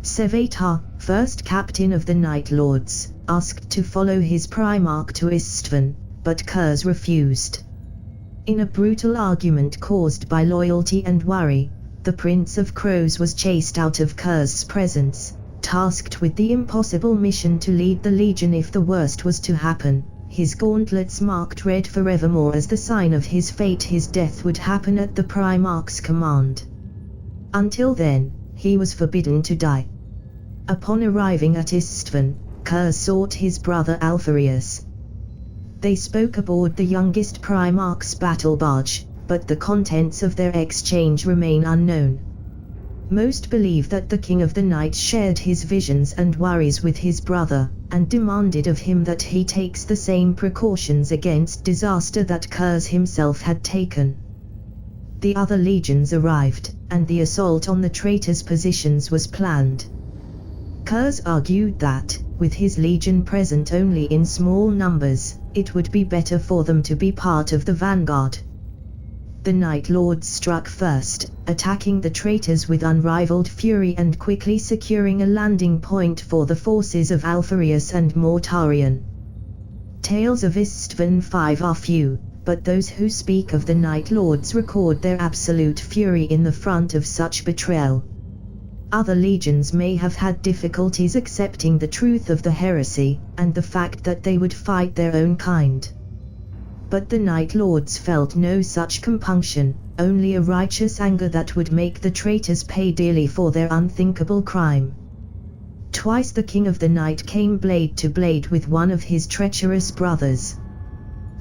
Sevatar, first captain of the Night Lords, asked to follow his Primarch to Istvan, but Kurz refused. In a brutal argument caused by loyalty and worry, the Prince of Crows was chased out of Kurz's presence, tasked with the impossible mission to lead the Legion if the worst was to happen. His gauntlets marked red forevermore as the sign of his fate. His death would happen at the Primarch's command. Until then, he was forbidden to die. Upon arriving at Istvan, Kurz sought his brother Alpharius. They spoke aboard the youngest Primarch's battle barge, but the contents of their exchange remain unknown. Most believe that the King of the Night shared his visions and worries with his brother, and demanded of him that he takes the same precautions against disaster that Kurz himself had taken. The other legions arrived, and the assault on the traitors' positions was planned. Kurz argued that, with his legion present only in small numbers, it would be better for them to be part of the vanguard. The Night Lords struck first, attacking the traitors with unrivaled fury and quickly securing a landing point for the forces of Alpharius and Mortarion. Tales of Istvan V are few, but those who speak of the Night Lords record their absolute fury in the front of such betrayal. Other legions may have had difficulties accepting the truth of the heresy, and the fact that they would fight their own kind. But the Night Lords felt no such compunction, only a righteous anger that would make the traitors pay dearly for their unthinkable crime. Twice the King of the Night came blade to blade with one of his treacherous brothers.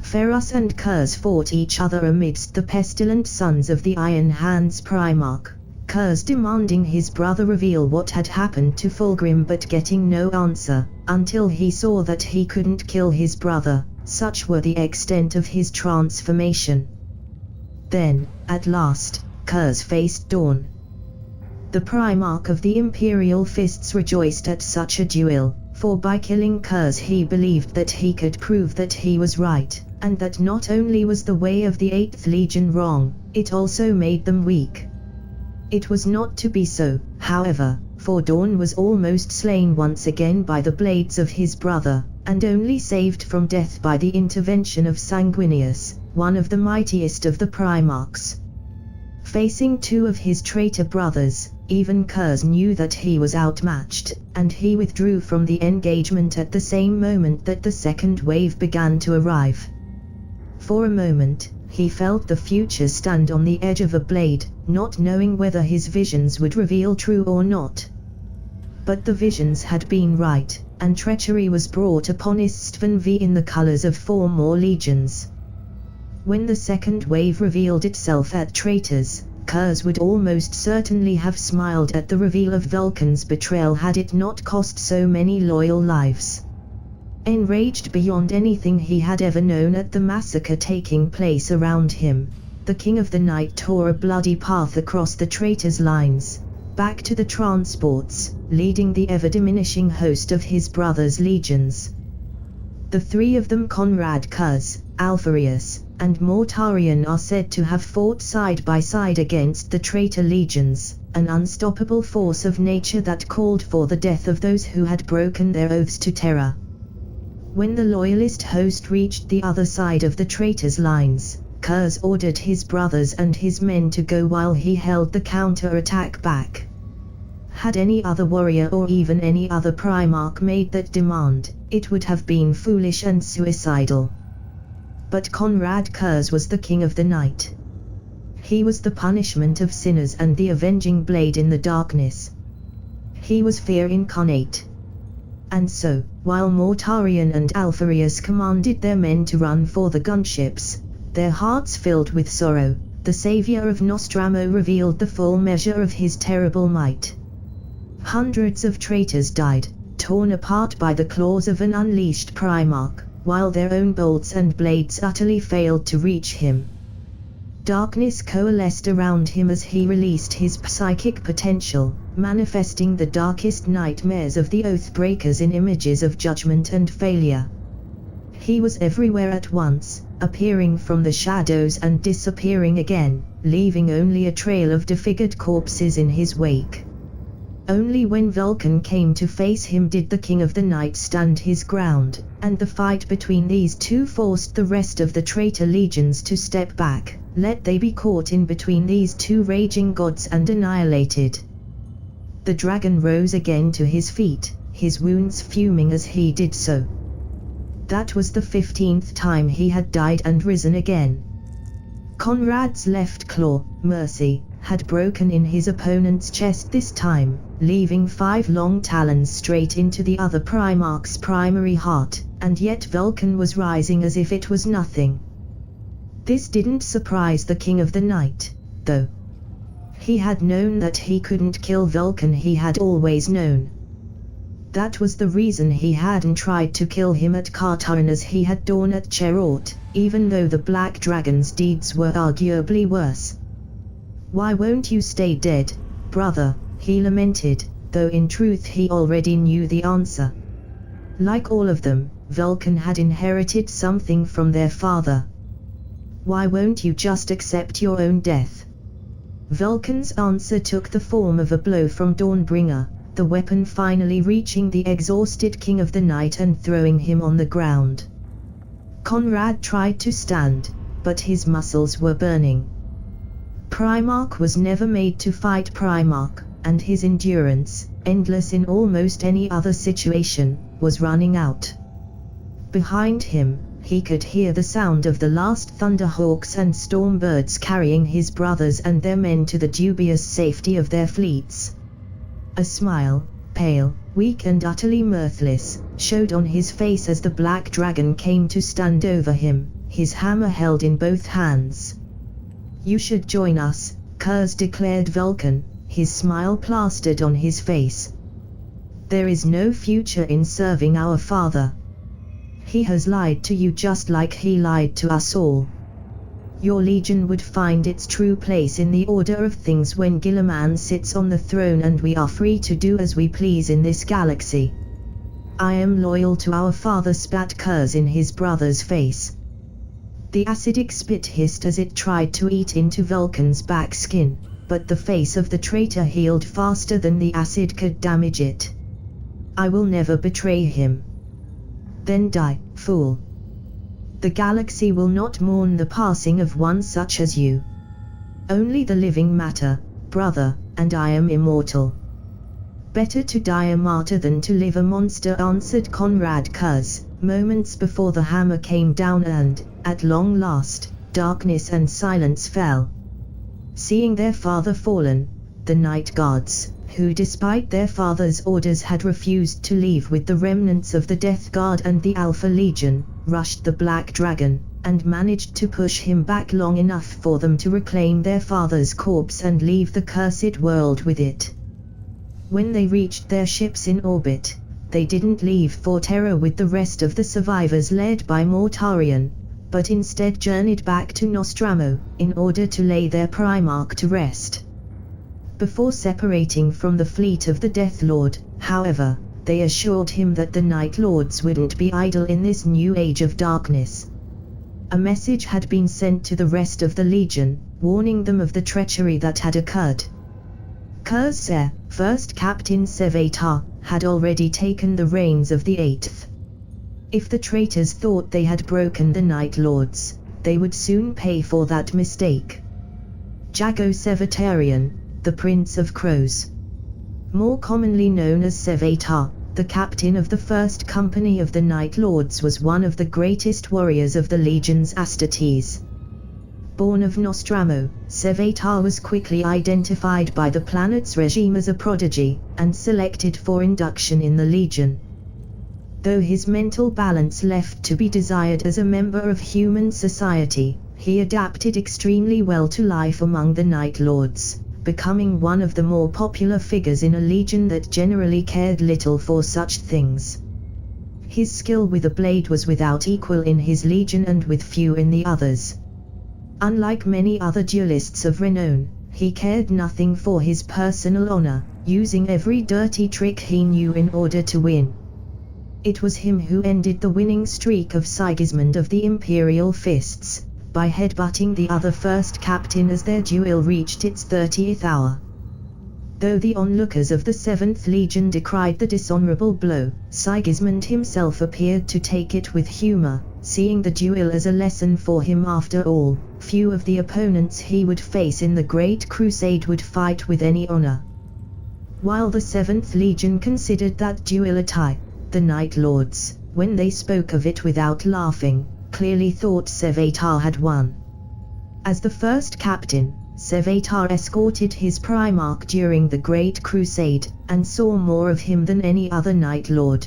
Ferus and Kurz fought each other amidst the pestilent sons of the Iron Hands Primarch, Kurz demanding his brother reveal what had happened to Fulgrim but getting no answer, until he saw that he couldn't kill his brother. Such were the extent of his transformation. Then, at last, Kurz faced Dorn. The Primarch of the Imperial Fists rejoiced at such a duel, for by killing Kurz he believed that he could prove that he was right, and that not only was the way of the 8th Legion wrong, it also made them weak. It was not to be so, however, for Dorn was almost slain once again by the blades of his brother, and only saved from death by the intervention of Sanguinius, one of the mightiest of the Primarchs. Facing two of his traitor brothers, even Kurz knew that he was outmatched, and he withdrew from the engagement at the same moment that the second wave began to arrive. For a moment, he felt the future stand on the edge of a blade, not knowing whether his visions would reveal true or not. But the visions had been right, and treachery was brought upon Istvan V in the colors of 4 more legions. When the second wave revealed itself at traitors, Kurz would almost certainly have smiled at the reveal of Vulcan's betrayal had it not cost so many loyal lives. Enraged beyond anything he had ever known at the massacre taking place around him, the King of the Night tore a bloody path across the traitors' lines, back to the transports, leading the ever-diminishing host of his brother's legions. The 3 of them, Conrad Kurz, Alpharius, and Mortarion, are said to have fought side by side against the traitor legions, an unstoppable force of nature that called for the death of those who had broken their oaths to terror. When the loyalist host reached the other side of the traitors' lines, Kurz ordered his brothers and his men to go while he held the counter-attack back. Had any other warrior or even any other Primarch made that demand, it would have been foolish and suicidal. But Conrad Kurz was the King of the Night. He was the punishment of sinners and the avenging blade in the darkness. He was fear incarnate. And so, while Mortarion and Alpharius commanded their men to run for the gunships, their hearts filled with sorrow, the savior of Nostramo revealed the full measure of his terrible might. Hundreds of traitors died, torn apart by the claws of an unleashed Primarch, while their own bolts and blades utterly failed to reach him. Darkness coalesced around him as he released his psychic potential, manifesting the darkest nightmares of the Oathbreakers in images of judgment and failure. He was everywhere at once, appearing from the shadows and disappearing again, leaving only a trail of disfigured corpses in his wake. Only when Vulcan came to face him did the King of the Night stand his ground, and the fight between these two forced the rest of the traitor legions to step back, let they be caught in between these two raging gods and annihilated. The dragon rose again to his feet, his wounds fuming as he did so. That was the 15th time he had died and risen again. Conrad's left claw, Mercy, had broken in his opponent's chest this time, leaving 5 long talons straight into the other Primarch's primary heart, and yet Vulcan was rising as if it was nothing. This didn't surprise the King of the Night, though. He had known that he couldn't kill Vulcan, he had always known. That was the reason he hadn't tried to kill him at Kartarn as he had done at Cherort, even though the Black Dragon's deeds were arguably worse. "Why won't you stay dead, brother?" he lamented, though in truth he already knew the answer. Like all of them, Vulcan had inherited something from their father. "Why won't you just accept your own death?" Vulcan's answer took the form of a blow from Dawnbringer, the weapon finally reaching the exhausted King of the Night and throwing him on the ground. Conrad tried to stand, but his muscles were burning. Primarch was never made to fight Primarch, and his endurance, endless in almost any other situation, was running out. Behind him, he could hear the sound of the last Thunderhawks and Stormbirds carrying his brothers and their men to the dubious safety of their fleets. A smile, pale, weak and utterly mirthless, showed on his face as the Black Dragon came to stand over him, his hammer held in both hands. "You should join us," Kurz declared Vulcan, his smile plastered on his face. "There is no future in serving our father. He has lied to you just like he lied to us all. Your legion would find its true place in the order of things when Guilliman sits on the throne and we are free to do as we please in this galaxy. I am loyal to our father," spat Kurz in his brother's face. The acidic spit hissed as it tried to eat into Vulcan's back skin, but the face of the traitor healed faster than the acid could damage it. "I will never betray him." "Then die, fool. The galaxy will not mourn the passing of one such as you. Only the living matter, brother, and I am immortal." "Better to die a martyr than to live a monster," answered Conrad Kurz, moments before the hammer came down and, at long last, darkness and silence fell. Seeing their father fallen, the Night Guards, who despite their father's orders had refused to leave with the remnants of the Death Guard and the Alpha Legion, rushed the Black Dragon, and managed to push him back long enough for them to reclaim their father's corpse and leave the cursed world with it. When they reached their ships in orbit, they didn't leave for Terra with the rest of the survivors led by Mortarion, but instead journeyed back to Nostromo, in order to lay their Primarch to rest. Before separating from the fleet of the Death Lord, however, they assured him that the Night Lords wouldn't be idle in this new age of darkness. A message had been sent to the rest of the Legion, warning them of the treachery that had occurred. Kurz, First Captain Sevatar, had already taken the reins of the 8th. If the traitors thought they had broken the Night Lords, they would soon pay for that mistake. Jago Sevatarian, the Prince of Crows. More commonly known as Sevatar, the captain of the First Company of the Night Lords, was one of the greatest warriors of the Legion's Astartes. Born of Nostromo, Sevatar was quickly identified by the planet's regime as a prodigy, and selected for induction in the Legion. Though his mental balance left to be desired as a member of human society, he adapted extremely well to life among the Night Lords, becoming one of the more popular figures in a legion that generally cared little for such things. His skill with a blade was without equal in his legion and with few in the others. Unlike many other duelists of renown, he cared nothing for his personal honor, using every dirty trick he knew in order to win. It was him who ended the winning streak of Sigismund of the Imperial Fists, by headbutting the other first captain as their duel reached its 30th hour. Though the onlookers of the 7th Legion decried the dishonorable blow, Sigismund himself appeared to take it with humor, seeing the duel as a lesson for him. After all, few of the opponents he would face in the Great Crusade would fight with any honor. While the 7th Legion considered that duel a tie, the Night Lords, when they spoke of it without laughing, clearly thought Sevatar had won. As the first captain, Sevatar escorted his Primarch during the Great Crusade, and saw more of him than any other Night Lord.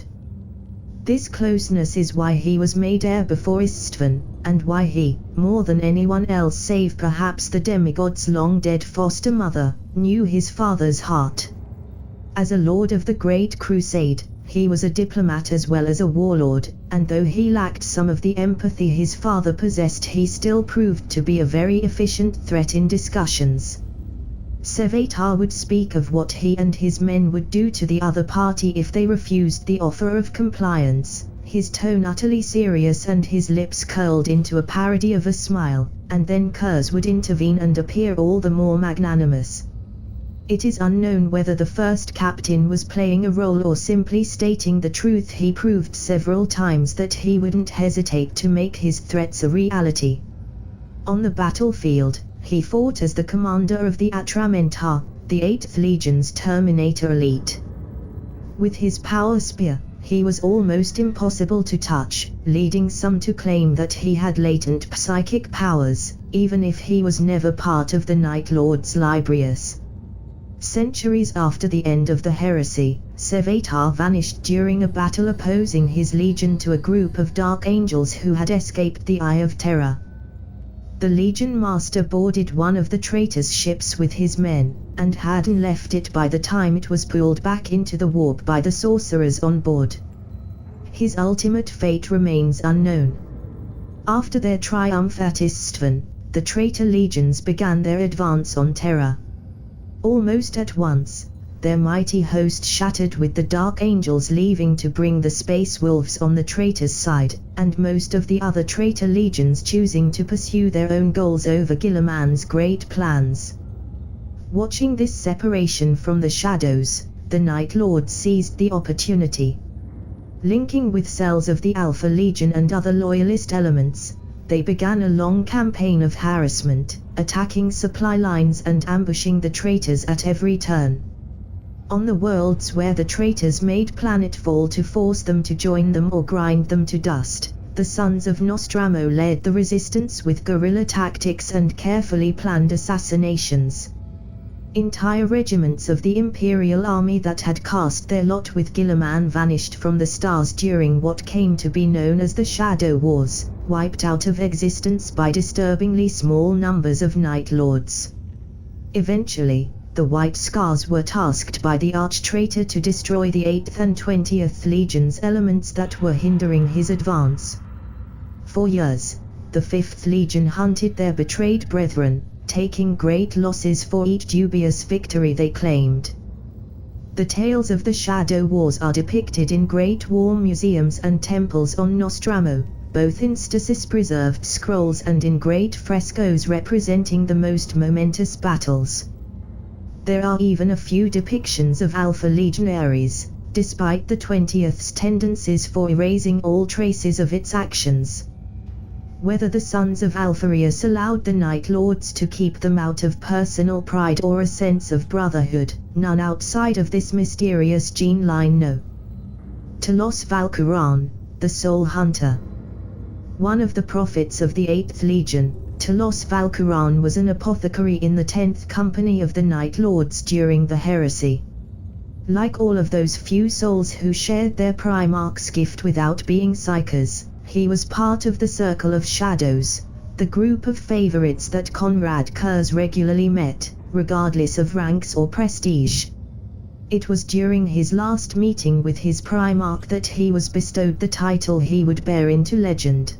This closeness is why he was made heir before Istvan, and why he, more than anyone else save perhaps the demigod's long-dead foster mother, knew his father's heart. As a Lord of the Great Crusade, he was a diplomat as well as a warlord, and though he lacked some of the empathy his father possessed, he still proved to be a very efficient threat in discussions. Sevatar would speak of what he and his men would do to the other party if they refused the offer of compliance, his tone utterly serious and his lips curled into a parody of a smile, and then Kurz would intervene and appear all the more magnanimous. It is unknown whether the first captain was playing a role or simply stating the truth. He proved several times that he wouldn't hesitate to make his threats a reality. On the battlefield, he fought as the commander of the Atramentar, the 8th Legion's Terminator elite. With his power spear, he was almost impossible to touch, leading some to claim that he had latent psychic powers, even if he was never part of the Night Lord's libraries. Centuries after the end of the heresy, Sevatar vanished during a battle opposing his legion to a group of dark angels who had escaped the Eye of Terror. The Legion Master boarded one of the traitor's ships with his men, and hadn't left it by the time it was pulled back into the warp by the sorcerers on board. His ultimate fate remains unknown. After their triumph at Istvan, the traitor legions began their advance on Terra. Almost at once, their mighty host shattered with the Dark Angels leaving to bring the Space Wolves on the traitor's side, and most of the other traitor legions choosing to pursue their own goals over Guilliman's great plans. Watching this separation from the shadows, the Night Lords seized the opportunity. Linking with cells of the Alpha Legion and other loyalist elements, they began a long campaign of harassment, attacking supply lines and ambushing the traitors at every turn. On the worlds where the traitors made planetfall to force them to join them or grind them to dust, the Sons of Nostramo led the resistance with guerrilla tactics and carefully planned assassinations. Entire regiments of the Imperial Army that had cast their lot with Guilliman vanished from the stars during what came to be known as the Shadow Wars, wiped out of existence by disturbingly small numbers of Night Lords. Eventually, the White Scars were tasked by the arch-traitor to destroy the 8th and 20th Legions elements that were hindering his advance. For years, the 5th Legion hunted their betrayed brethren, taking great losses for each dubious victory they claimed. The tales of the Shadow Wars are depicted in great war museums and temples on Nostramo, both in stasis-preserved scrolls and in great frescoes representing the most momentous battles. There are even a few depictions of Alpha Legionaries, despite the 20th's tendencies for erasing all traces of its actions. Whether the Sons of Alpharius allowed the Night Lords to keep them out of personal pride or a sense of brotherhood, none outside of this mysterious gene line know. Telos Valkyran, the Soul Hunter. One of the prophets of the 8th Legion, Telos Valkyran was an apothecary in the 10th Company of the Night Lords during the Heresy. Like all of those few souls who shared their Primarch's gift without being psychers, he was part of the Circle of Shadows, the group of favorites that Conrad Kurz regularly met, regardless of ranks or prestige. It was during his last meeting with his Primarch that he was bestowed the title he would bear into legend.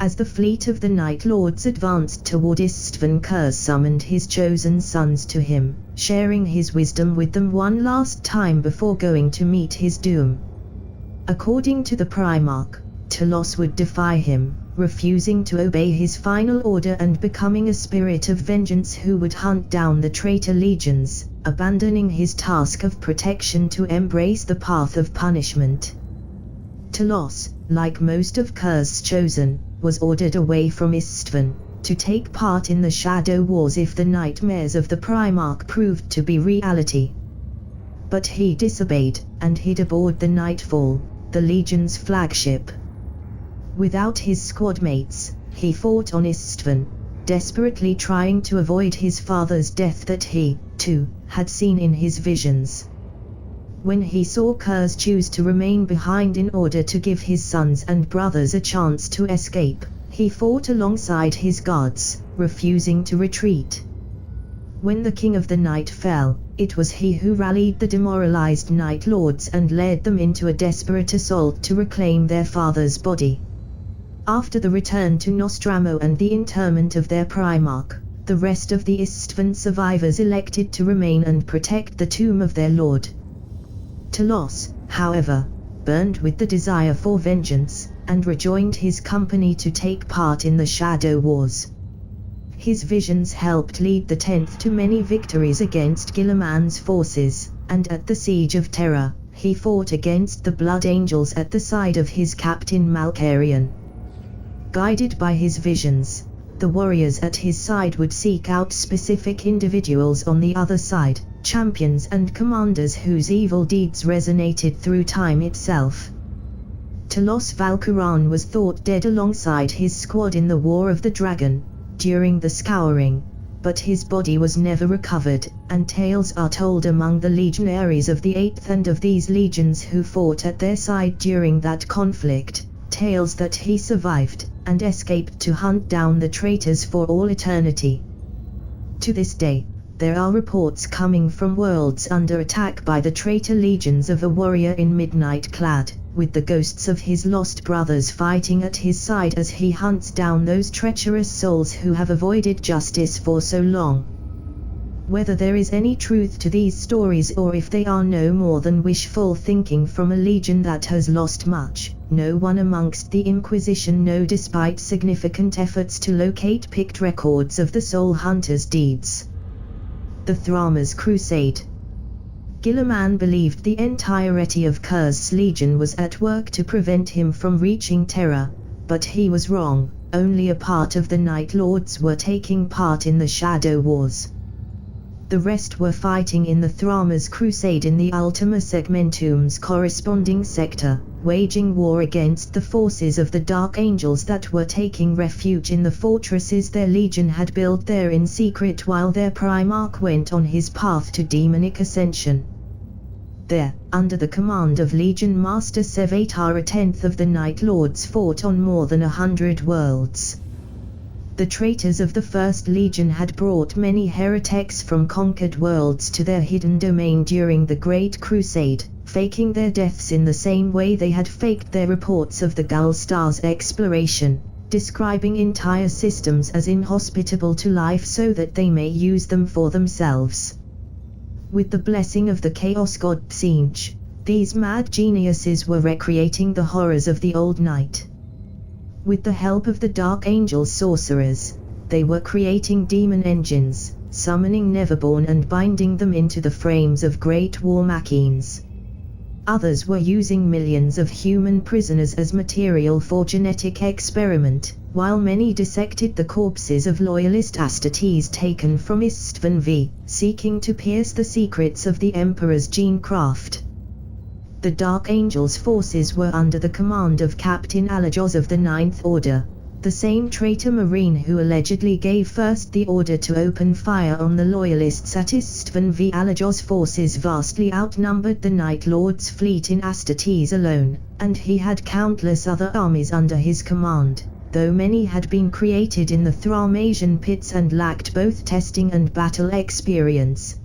As the fleet of the Night Lords advanced toward Istvan, Kurz summoned his chosen sons to him, sharing his wisdom with them one last time before going to meet his doom. According to the Primarch, Telos would defy him, refusing to obey his final order and becoming a spirit of vengeance who would hunt down the traitor legions, abandoning his task of protection to embrace the path of punishment. Telos, like most of Kurz's chosen, was ordered away from Istvan, to take part in the Shadow Wars if the nightmares of the Primarch proved to be reality. But he disobeyed, and hid aboard the Nightfall, the Legion's flagship. Without his squad mates, he fought on Istvan, desperately trying to avoid his father's death that he, too, had seen in his visions. When he saw Kurz choose to remain behind in order to give his sons and brothers a chance to escape, he fought alongside his guards, refusing to retreat. When the King of the Night fell, it was he who rallied the demoralized Night Lords and led them into a desperate assault to reclaim their father's body. After the return to Nostromo and the interment of their Primarch, the rest of the Istvan survivors elected to remain and protect the tomb of their lord. Telos, however, burned with the desire for vengeance, and rejoined his company to take part in the Shadow Wars. His visions helped lead the 10th to many victories against Guilliman's forces, and at the Siege of Terra, he fought against the Blood Angels at the side of his captain Malkarian. Guided by his visions, the warriors at his side would seek out specific individuals on the other side, champions and commanders whose evil deeds resonated through time itself. Telos Valkyran was thought dead alongside his squad in the War of the Dragon, during the Scouring, but his body was never recovered, and tales are told among the legionaries of the 8th and of these legions who fought at their side during that conflict, tales that he survived, and escaped to hunt down the traitors for all eternity. To this day, there are reports coming from worlds under attack by the traitor legions of a warrior in midnight clad, with the ghosts of his lost brothers fighting at his side as he hunts down those treacherous souls who have avoided justice for so long. Whether there is any truth to these stories or if they are no more than wishful thinking from a legion that has lost much, no one amongst the Inquisition knows despite significant efforts to locate picked records of the Soul Hunter's deeds. The Thramas Crusade. Guilliman believed the entirety of Kurz's legion was at work to prevent him from reaching Terra, but he was wrong. Only a part of the Night Lords were taking part in the Shadow Wars. The rest were fighting in the Thramas Crusade in the Ultima Segmentum's corresponding sector, waging war against the forces of the Dark Angels that were taking refuge in the fortresses their legion had built there in secret while their Primarch went on his path to demonic ascension. There, under the command of Legion Master Sevatar, a 10th of the Night Lords fought on more than 100 worlds. The traitors of the First Legion had brought many heretics from conquered worlds to their hidden domain during the Great Crusade, faking their deaths in the same way they had faked their reports of the Gull Star's exploration, describing entire systems as inhospitable to life so that they may use them for themselves. With the blessing of the Chaos God Tzeentch, these mad geniuses were recreating the horrors of the Old Night. With the help of the Dark Angel sorcerers, they were creating demon engines, summoning Neverborn and binding them into the frames of great war machines. Others were using millions of human prisoners as material for genetic experiment, while many dissected the corpses of loyalist Astartes taken from Istvan V, seeking to pierce the secrets of the Emperor's gene craft. The Dark Angels' forces were under the command of Captain Alajos of the Ninth Order, the same traitor marine who allegedly gave first the order to open fire on the loyalists at Istvan V. Alajos' forces vastly outnumbered the Night Lord's fleet in Astartes alone, and he had countless other armies under his command, though many had been created in the Thramasian pits and lacked both testing and battle experience.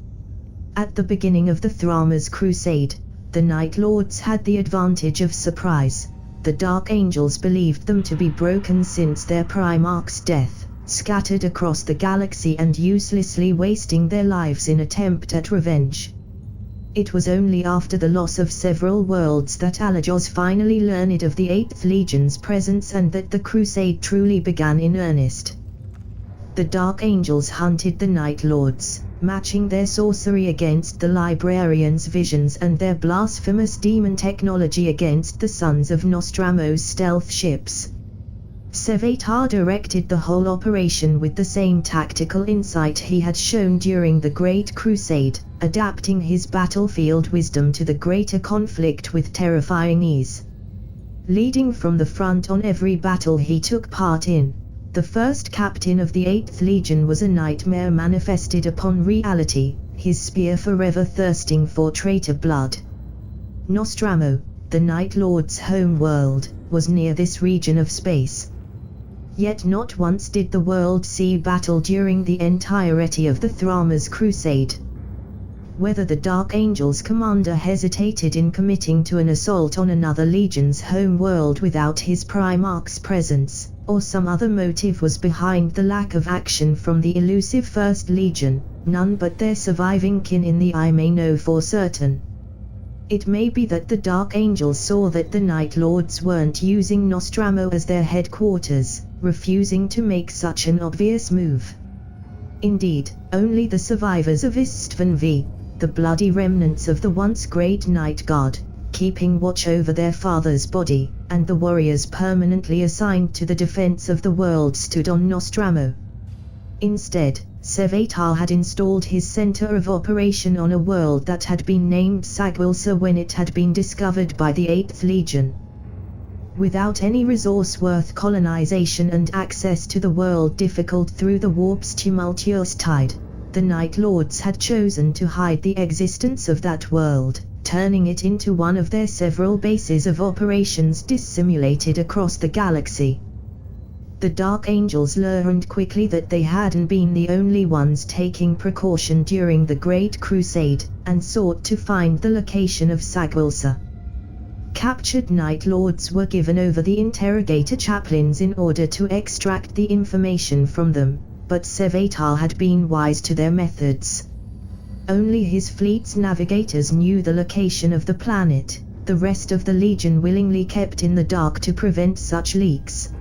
At the beginning of the Thramas Crusade, the Night Lords had the advantage of surprise. the Dark Angels believed them to be broken since their Primarch's death, scattered across the galaxy and uselessly wasting their lives in attempt at revenge. It was only after the loss of several worlds that Alagos finally learned of the 8th Legion's presence and that the Crusade truly began in earnest. The Dark Angels hunted the Night Lords, matching their sorcery against the Librarians' visions and their blasphemous demon technology against the Sons of Nostramo's stealth ships. Sevatar directed the whole operation with the same tactical insight he had shown during the Great Crusade, adapting his battlefield wisdom to the greater conflict with terrifying ease. Leading from the front on every battle he took part in, the first captain of the 8th Legion was a nightmare manifested upon reality, his spear forever thirsting for traitor blood. Nostramo, the Night Lord's home world, was near this region of space. Yet not once did the world see battle during the entirety of the Thramas Crusade. Whether the Dark Angels commander hesitated in committing to an assault on another legion's home world without his Primarch's presence, or some other motive was behind the lack of action from the elusive First Legion, none but their surviving kin in the eye may know for certain. It may be that the Dark Angels saw that the Night Lords weren't using Nostramo as their headquarters, refusing to make such an obvious move. Indeed, only the survivors of Istvan V, the bloody remnants of the once great Night Guard, keeping watch over their father's body, and the warriors permanently assigned to the defense of the world stood on Nostramo. Instead, Sevatar had installed his center of operation on a world that had been named Sagwilsa when it had been discovered by the 8th Legion. Without any resource worth colonization and access to the world difficult through the warp's tumultuous tide, the Night Lords had chosen to hide the existence of that world, turning it into one of their several bases of operations dissimulated across the galaxy. The Dark Angels learned quickly that they hadn't been the only ones taking precaution during the Great Crusade, and sought to find the location of Sagwilsa. Captured Night Lords were given over the interrogator chaplains in order to extract the information from them, but Sevatar had been wise to their methods. Only his fleet's navigators knew the location of the planet, the rest of the Legion willingly kept in the dark to prevent such leaks.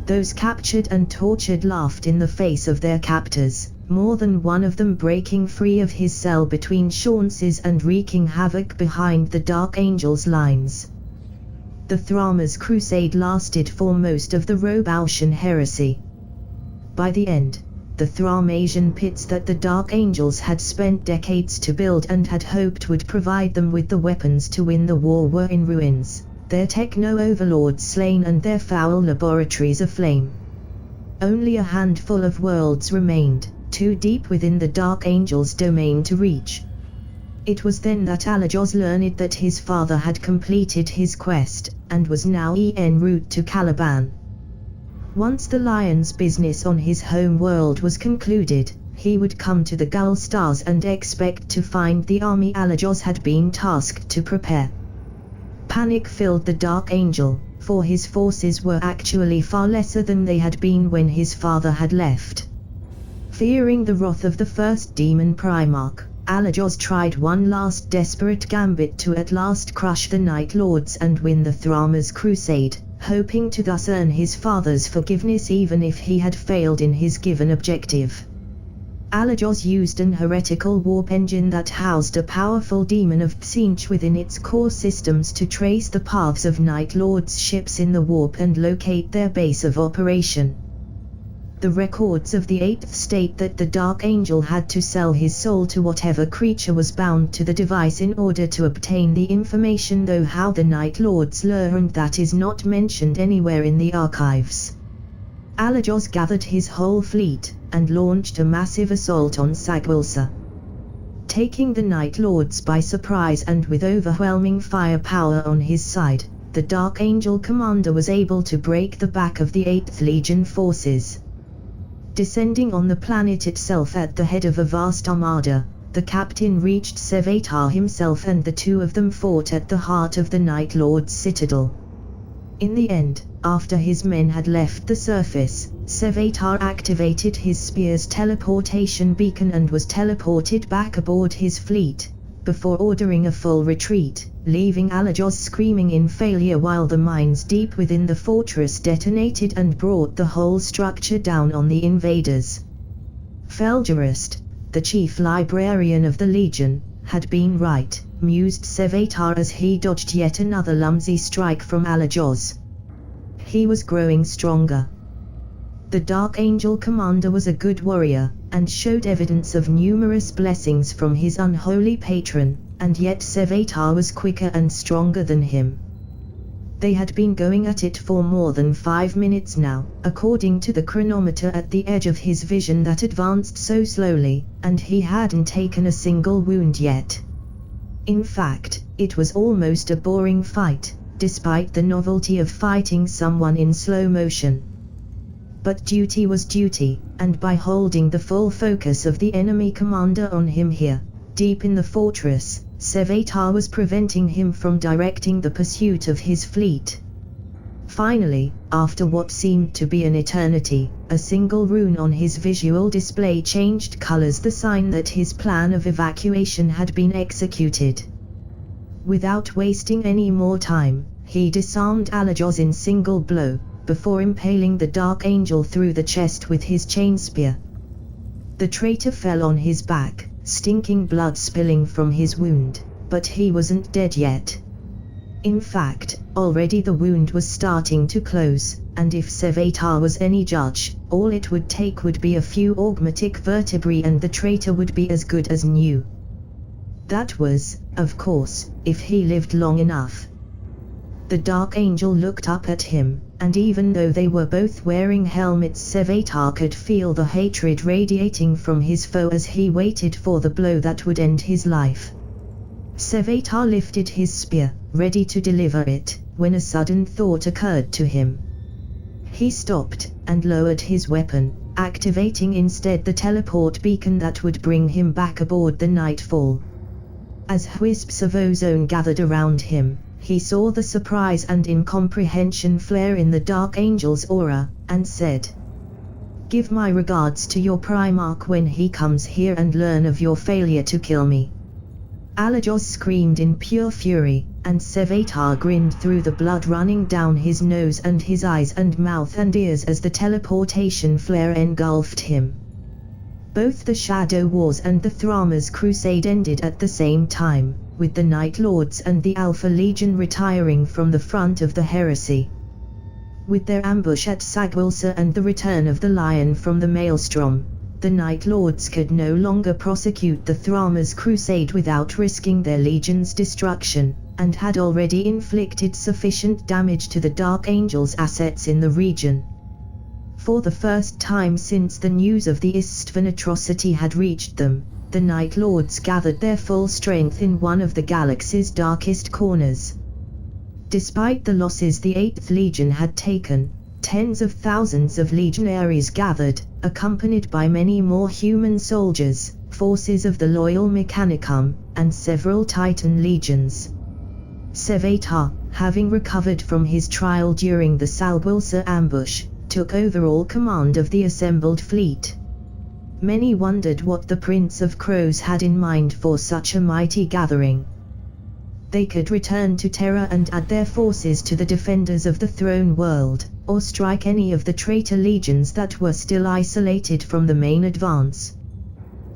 Those captured and tortured laughed in the face of their captors, more than one of them breaking free of his cell between schaunces and wreaking havoc behind the Dark Angels' lines. The Thramas Crusade lasted for most of the Roboutian Heresy. By the end, the Thramasian pits that the Dark Angels had spent decades to build and had hoped would provide them with the weapons to win the war were in ruins, their techno-overlords slain and their foul laboratories aflame. Only a handful of worlds remained, too deep within the Dark Angels' domain to reach. It was then that Alagos learned that his father had completed his quest, and was now en route to Caliban. Once the Lion's business on his home world was concluded, he would come to the Gull Stars and expect to find the army Alagos had been tasked to prepare. Panic filled the Dark Angel, for his forces were actually far lesser than they had been when his father had left. Fearing the wrath of the first demon Primarch, Alagos tried one last desperate gambit to at last crush the Night Lords and win the Thramas Crusade, hoping to thus earn his father's forgiveness even if he had failed in his given objective. Alagos used an heretical warp engine that housed a powerful demon of Tsinch within its core systems to trace the paths of Night Lords' ships in the warp and locate their base of operation. The records of the 8th state that the Dark Angel had to sell his soul to whatever creature was bound to the device in order to obtain the information, though how the Night Lords learned that is not mentioned anywhere in the archives. Alagos gathered his whole fleet, and launched a massive assault on Sagwilsa. Taking the Night Lords by surprise and with overwhelming firepower on his side, the Dark Angel commander was able to break the back of the 8th Legion forces. Descending on the planet itself at the head of a vast armada, the captain reached Sevatar himself and the two of them fought at the heart of the Night Lord's citadel. In the end, after his men had left the surface, Sevatar activated his spear's teleportation beacon and was teleported back aboard his fleet, before ordering a full retreat, leaving Alajos screaming in failure while the mines deep within the fortress detonated and brought the whole structure down on the invaders. Felgerist, the chief librarian of the Legion, had been right, mused Sevatar as he dodged yet another clumsy strike from Alajos. He was growing stronger. The Dark Angel commander was a good warrior, and showed evidence of numerous blessings from his unholy patron, and yet Sevatar was quicker and stronger than him. They had been going at it for more than 5 minutes now, according to the chronometer at the edge of his vision that advanced so slowly, and he hadn't taken a single wound yet. In fact, it was almost a boring fight, despite the novelty of fighting someone in slow motion. But duty was duty, and by holding the full focus of the enemy commander on him here, deep in the fortress, Sevatar was preventing him from directing the pursuit of his fleet. Finally, after what seemed to be an eternity, a single rune on his visual display changed colors, the sign that his plan of evacuation had been executed. Without wasting any more time, he disarmed Alajos in single blow, before impaling the Dark Angel through the chest with his chain spear. The traitor fell on his back, stinking blood spilling from his wound, but he wasn't dead yet. In fact, already the wound was starting to close, and if Sevatar was any judge, all it would take would be a few augmatic vertebrae and the traitor would be as good as new. That was, of course, if he lived long enough. The Dark Angel looked up at him, and even though they were both wearing helmets, Sevatar could feel the hatred radiating from his foe as he waited for the blow that would end his life. Sevatar lifted his spear, ready to deliver it, when a sudden thought occurred to him. He stopped, and lowered his weapon, activating instead the teleport beacon that would bring him back aboard the Nightfall. As wisps of ozone gathered around him, he saw the surprise and incomprehension flare in the Dark Angel's aura, and said, "Give my regards to your Primarch when he comes here and learn of your failure to kill me." Alajos screamed in pure fury, and Sevatar grinned through the blood running down his nose and his eyes and mouth and ears as the teleportation flare engulfed him. Both the Shadow Wars and the Thramas Crusade ended at the same time, with the Night Lords and the Alpha Legion retiring from the front of the Heresy. With their ambush at Sagwilsa and the return of the Lion from the Maelstrom, the Night Lords could no longer prosecute the Thramas Crusade without risking their legion's destruction, and had already inflicted sufficient damage to the Dark Angel's assets in the region. For the first time since the news of the Istvan atrocity had reached them, the Night Lords gathered their full strength in one of the galaxy's darkest corners. Despite the losses the 8th Legion had taken, tens of thousands of legionaries gathered, accompanied by many more human soldiers, forces of the Loyal Mechanicum, and several Titan legions. Sevatar, having recovered from his trial during the Sagwilsa ambush, took overall command of the assembled fleet. Many wondered what the Prince of Crows had in mind for such a mighty gathering. They could return to Terra and add their forces to the defenders of the Throne World, or strike any of the traitor legions that were still isolated from the main advance.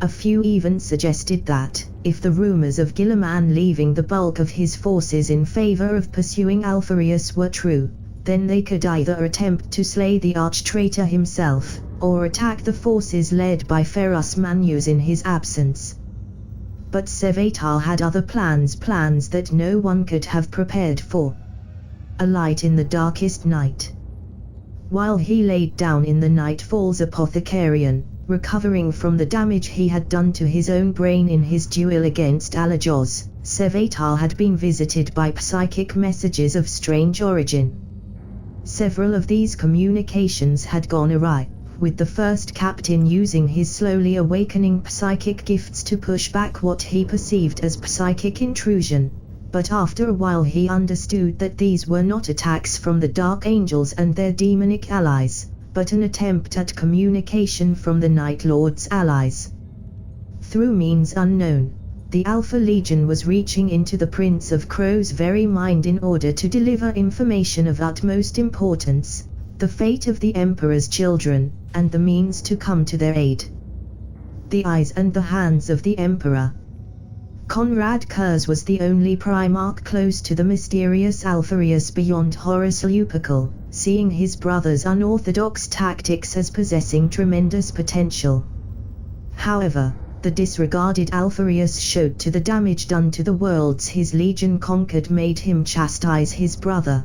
A few even suggested that, if the rumors of Guilliman leaving the bulk of his forces in favor of pursuing Alpharius were true, then they could either attempt to slay the arch-traitor himself, or attack the forces led by Ferus Manus in his absence. But Sevatar had other plans that no one could have prepared for. A light in the darkest night. While he laid down in the Nightfall's Apothecarian, recovering from the damage he had done to his own brain in his duel against Alajos, Sevatar had been visited by psychic messages of strange origin. Several of these communications had gone awry, with the first captain using his slowly awakening psychic gifts to push back what he perceived as psychic intrusion, but after a while he understood that these were not attacks from the Dark Angels and their demonic allies, but an attempt at communication from the Night Lord's allies. Through means unknown, the Alpha Legion was reaching into the Prince of Crow's very mind in order to deliver information of utmost importance, the fate of the Emperor's children, and the means to come to their aid. The eyes and the hands of the Emperor. Conrad Kurz was the only Primarch close to the mysterious Alphareus beyond Horus Lupercal, seeing his brother's unorthodox tactics as possessing tremendous potential. However, the disregarded Alphareus showed to the damage done to the worlds his legion conquered made him chastise his brother.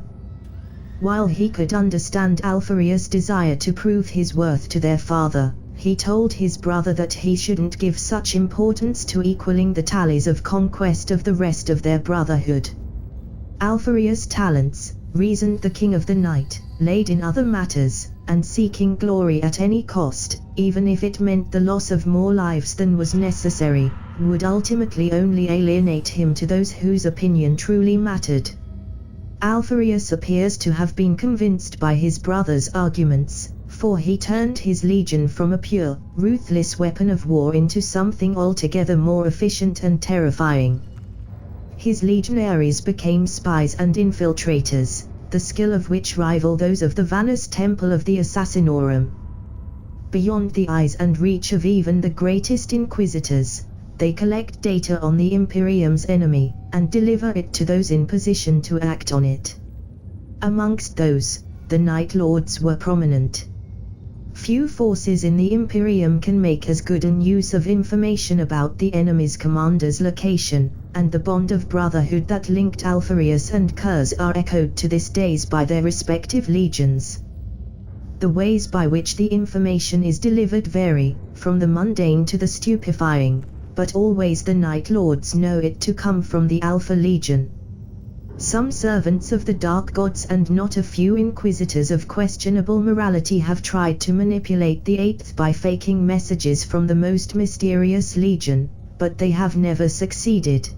While he could understand Alphareus' desire to prove his worth to their father, he told his brother that he shouldn't give such importance to equaling the tallies of conquest of the rest of their brotherhood. Alphareus' talents, reasoned the King of the Night, laid in other matters, and seeking glory at any cost, even if it meant the loss of more lives than was necessary, would ultimately only alienate him to those whose opinion truly mattered. Alphareus appears to have been convinced by his brother's arguments, for he turned his legion from a pure, ruthless weapon of war into something altogether more efficient and terrifying. His legionaries became spies and infiltrators, the skill of which rival those of the Vanus Temple of the Assassinorum. Beyond the eyes and reach of even the greatest inquisitors, they collect data on the Imperium's enemy, and deliver it to those in position to act on it. Amongst those, the Night Lords were prominent. Few forces in the Imperium can make as good an use of information about the enemy's commander's location, and the bond of brotherhood that linked Alphareus and Kurz are echoed to this day by their respective legions. The ways by which the information is delivered vary, from the mundane to the stupefying, but always the Night Lords know it to come from the Alpha Legion. Some servants of the Dark Gods and not a few inquisitors of questionable morality have tried to manipulate the Eighth by faking messages from the most mysterious legion, but they have never succeeded.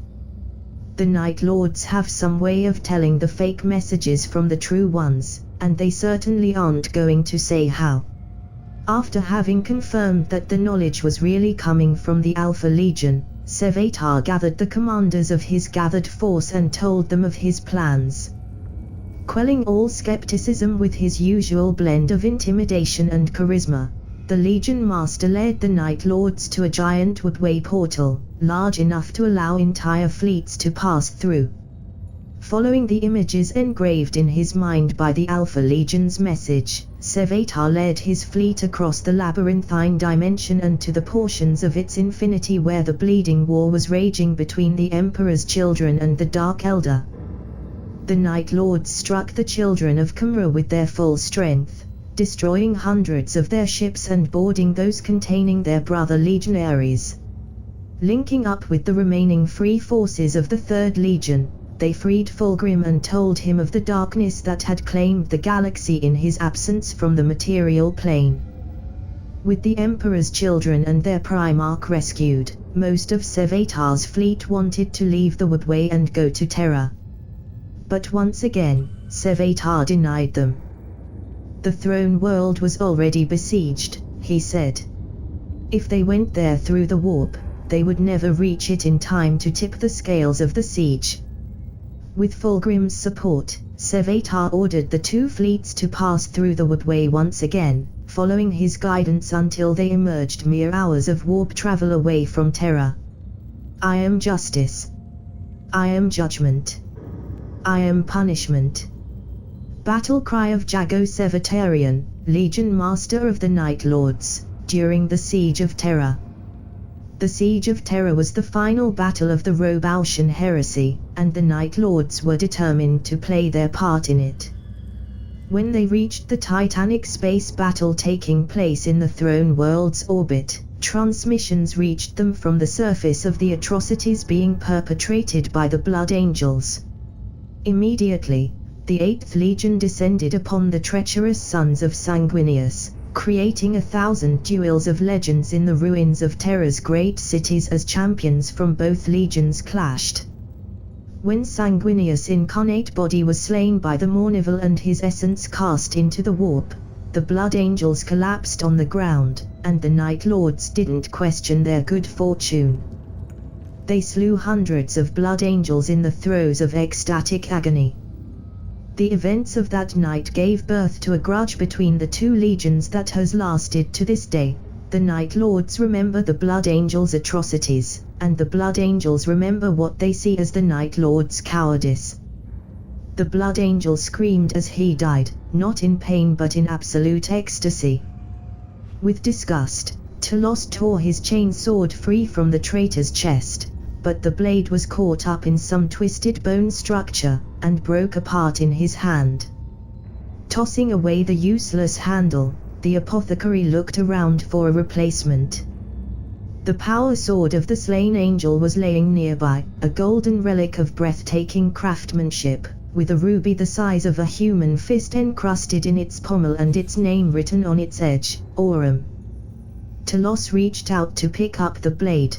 The Night Lords have some way of telling the fake messages from the true ones, and they certainly aren't going to say how. After having confirmed that the knowledge was really coming from the Alpha Legion, Sevatar gathered the commanders of his gathered force and told them of his plans. Quelling all skepticism with his usual blend of intimidation and charisma, the Legion Master led the Night Lords to a giant woodway portal, large enough to allow entire fleets to pass through. Following the images engraved in his mind by the Alpha Legion's message, Sevatar led his fleet across the labyrinthine dimension and to the portions of its infinity where the bleeding war was raging between the Emperor's children and the Dark Elder. The Night Lords struck the children of Khumra with their full strength, destroying hundreds of their ships and boarding those containing their brother legionaries. Linking up with the remaining free forces of the Third Legion, they freed Fulgrim and told him of the darkness that had claimed the galaxy in his absence from the material plane. With the Emperor's children and their Primarch rescued, most of Sevatar's fleet wanted to leave the Woodway and go to Terra. But once again, Sevatar denied them. The throne world was already besieged, he said. If they went there through the warp, they would never reach it in time to tip the scales of the siege. With Fulgrim's support, Sevatar ordered the two fleets to pass through the Woodway once again, following his guidance until they emerged mere hours of warp travel away from Terra. I am justice. I am judgment. I am punishment. Battle cry of Jago Sevatarian, Legion Master of the Night Lords, during the Siege of Terra. The Siege of Terra was the final battle of the Roboutian Heresy, and the Night Lords were determined to play their part in it. When they reached the titanic space battle taking place in the Throne World's orbit, transmissions reached them from the surface of the atrocities being perpetrated by the Blood Angels. Immediately, the 8th Legion descended upon the treacherous sons of Sanguinius, creating 1,000 duels of legends in the ruins of Terra's great cities as champions from both legions clashed. When Sanguinius' incarnate body was slain by the Mournival and his essence cast into the warp, the Blood Angels collapsed on the ground, and the Night Lords didn't question their good fortune. They slew hundreds of Blood Angels in the throes of ecstatic agony. The events of that night gave birth to a grudge between the two legions that has lasted to this day. The Night Lords remember the Blood Angels' atrocities, and the Blood Angels remember what they see as the Night Lords' cowardice. The Blood Angel screamed as he died, not in pain but in absolute ecstasy. With disgust, Talos tore his chain sword free from the traitor's chest, but the blade was caught up in some twisted bone structure, and broke apart in his hand. Tossing away the useless handle, the apothecary looked around for a replacement. The power sword of the slain angel was laying nearby, a golden relic of breathtaking craftsmanship, with a ruby the size of a human fist encrusted in its pommel and its name written on its edge, Aurum. Talos reached out to pick up the blade.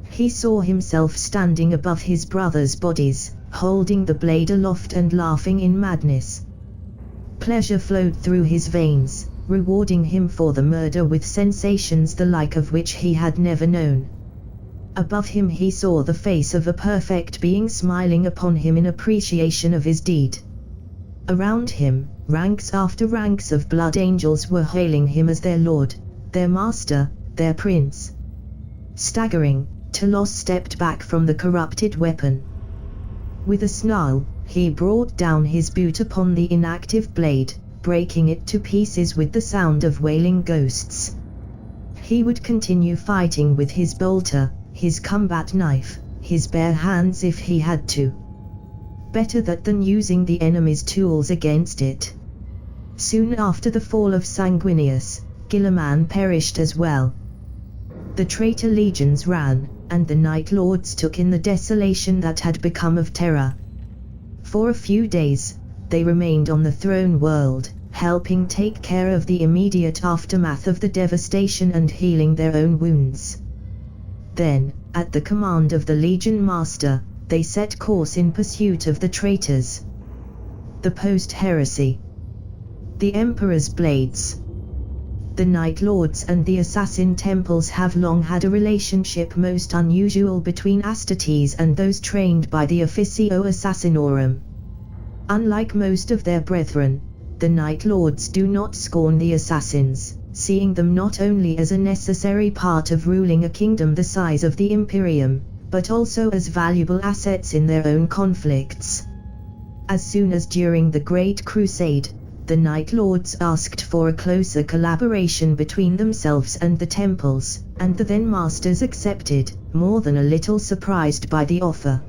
He saw himself standing above his brothers' bodies, holding the blade aloft and laughing in madness. Pleasure flowed through his veins, rewarding him for the murder with sensations the like of which he had never known. Above him he saw the face of a perfect being smiling upon him in appreciation of his deed. Around him, ranks after ranks of Blood Angels were hailing him as their lord, their master, their prince. Staggering, Talos stepped back from the corrupted weapon. With a snarl, he brought down his boot upon the inactive blade, breaking it to pieces with the sound of wailing ghosts. He would continue fighting with his bolter, his combat knife, his bare hands if he had to. Better that than using the enemy's tools against it. Soon after the fall of Sanguinius, Guilliman perished as well. The traitor legions ran, and the Night Lords took in the desolation that had become of terror. For a few days, they remained on the throne world, helping take care of the immediate aftermath of the devastation and healing their own wounds. Then, at the command of the Legion Master, they set course in pursuit of the traitors. The Post-Heresy. The Emperor's Blades. The Night Lords and the Assassin Temples have long had a relationship most unusual between Astartes and those trained by the Officio Assassinorum. Unlike most of their brethren, the Night Lords do not scorn the Assassins, seeing them not only as a necessary part of ruling a kingdom the size of the Imperium, but also as valuable assets in their own conflicts. As soon as during the Great Crusade, the Night Lords asked for a closer collaboration between themselves and the temples, and the then masters accepted, more than a little surprised by the offer.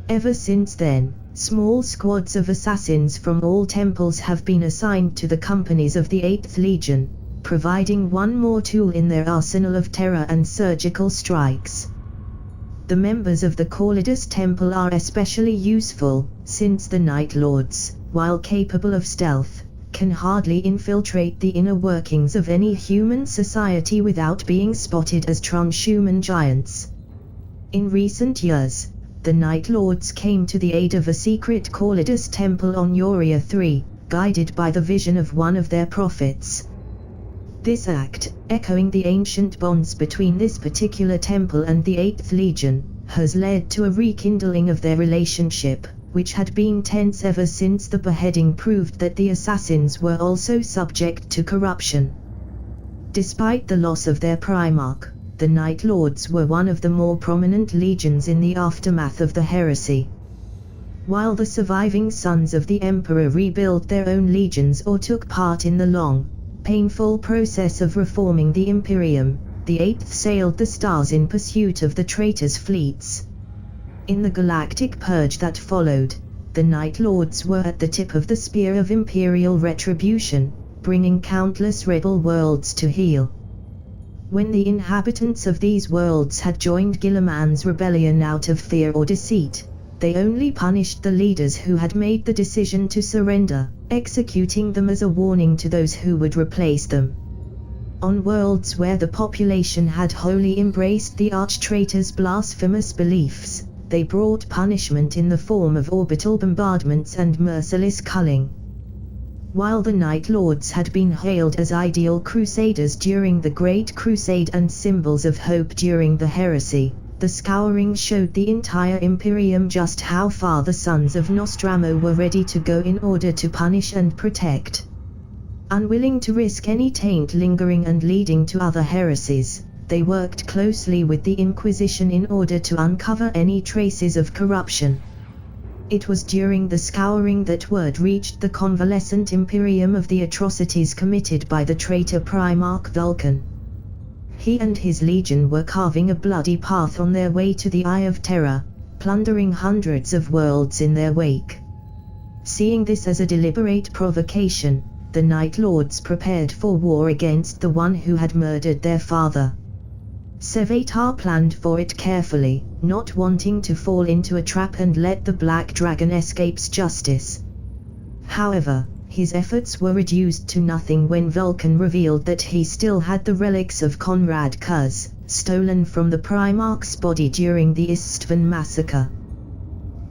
Ever since then, small squads of assassins from all temples have been assigned to the companies of the 8th Legion, providing one more tool in their arsenal of terror and surgical strikes. The members of the Calidus Temple are especially useful, since the Night Lords, while capable of stealth, can hardly infiltrate the inner workings of any human society without being spotted as transhuman giants. In recent years, the Night Lords came to the aid of a secret Calidus temple on Uria 3, guided by the vision of one of their prophets. This act, echoing the ancient bonds between this particular temple and the 8th Legion, has led to a rekindling of their relationship, which had been tense ever since the beheading proved that the assassins were also subject to corruption. Despite the loss of their Primarch, the Night Lords were one of the more prominent legions in the aftermath of the heresy. While the surviving sons of the Emperor rebuilt their own legions or took part in the long, painful process of reforming the Imperium, the 8th sailed the stars in pursuit of the traitors' fleets. In the galactic purge that followed, the Night Lords were at the tip of the spear of imperial retribution, bringing countless rebel worlds to heel. When the inhabitants of these worlds had joined Guilliman's rebellion out of fear or deceit, they only punished the leaders who had made the decision to surrender, executing them as a warning to those who would replace them. On worlds where the population had wholly embraced the arch-traitor's blasphemous beliefs, they brought punishment in the form of orbital bombardments and merciless culling. While the Night Lords had been hailed as ideal crusaders during the Great Crusade and symbols of hope during the heresy, the Scouring showed the entire Imperium just how far the sons of Nostromo were ready to go in order to punish and protect. Unwilling to risk any taint lingering and leading to other heresies, they worked closely with the Inquisition in order to uncover any traces of corruption. It was during the Scouring that word reached the convalescent Imperium of the atrocities committed by the traitor Primarch Vulcan. He and his legion were carving a bloody path on their way to the Eye of Terror, plundering hundreds of worlds in their wake. Seeing this as a deliberate provocation, the Night Lords prepared for war against the one who had murdered their father. Sevatar planned for it carefully, not wanting to fall into a trap and let the Black Dragon escape justice. However, his efforts were reduced to nothing when Vulcan revealed that he still had the relics of Conrad Kuz, stolen from the Primarch's body during the Istvan massacre.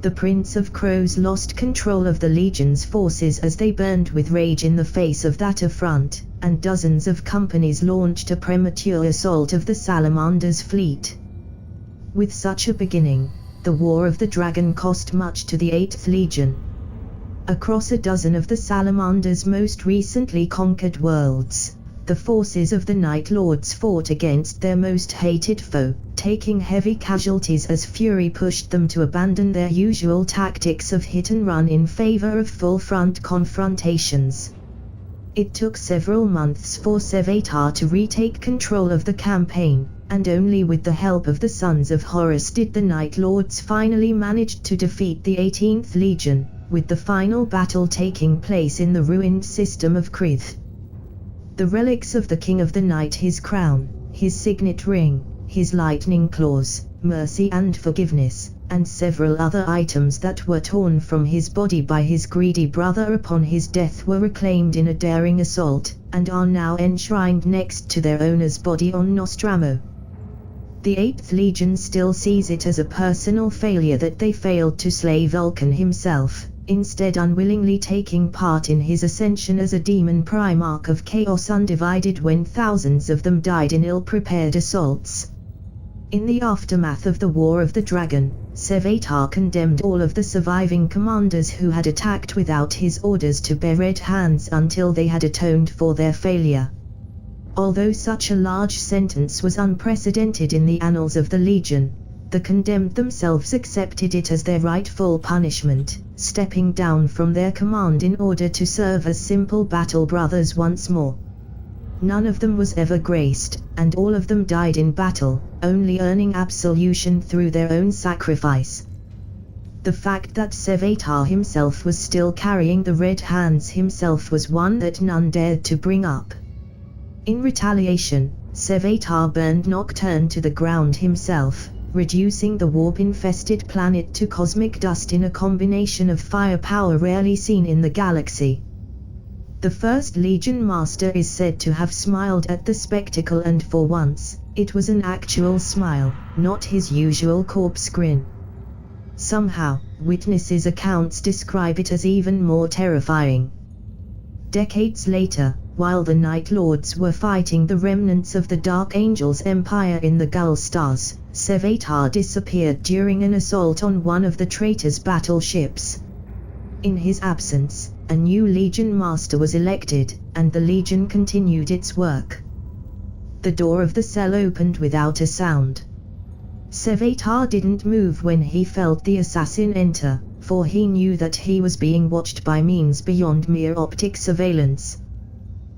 The Prince of Crows lost control of the Legion's forces as they burned with rage in the face of that affront, and dozens of companies launched a premature assault of the Salamander's fleet. With such a beginning, the War of the Dragon cost much to the 8th Legion. Across a dozen of the Salamander's most recently conquered worlds, the forces of the Night Lords fought against their most hated foe, taking heavy casualties as fury pushed them to abandon their usual tactics of hit and run in favor of full-front confrontations. It took several months for Sevatar to retake control of the campaign, and only with the help of the Sons of Horus did the Night Lords finally manage to defeat the 18th Legion, with the final battle taking place in the ruined system of Krith. The relics of the King of the Night, his crown, his signet ring, his lightning claws, mercy and forgiveness, and several other items that were torn from his body by his greedy brother upon his death were reclaimed in a daring assault, and are now enshrined next to their owner's body on Nostromo. The 8th Legion still sees it as a personal failure that they failed to slay Vulcan himself, instead unwillingly taking part in his ascension as a demon Primarch of Chaos Undivided when thousands of them died in ill-prepared assaults. In the aftermath of the War of the Dragon, Sevatar condemned all of the surviving commanders who had attacked without his orders to bear red hands until they had atoned for their failure. Although such a large sentence was unprecedented in the annals of the Legion, the condemned themselves accepted it as their rightful punishment, stepping down from their command in order to serve as simple battle brothers once more. None of them was ever graced, and all of them died in battle, only earning absolution through their own sacrifice. The fact that Sevatar himself was still carrying the red hands himself was one that none dared to bring up. In retaliation, Sevatar burned Nocturne to the ground himself, reducing the warp-infested planet to cosmic dust in a combination of firepower rarely seen in the galaxy. The First Legion Master is said to have smiled at the spectacle, and for once, it was an actual smile, not his usual corpse grin. Somehow, witnesses' accounts describe it as even more terrifying. Decades later, while the Night Lords were fighting the remnants of the Dark Angel's empire in the Gull Stars, Sevatar disappeared during an assault on one of the traitor's battleships. In his absence, a new Legion Master was elected, and the Legion continued its work. The door of the cell opened without a sound. Sevatar didn't move when he felt the assassin enter, for he knew that he was being watched by means beyond mere optic surveillance.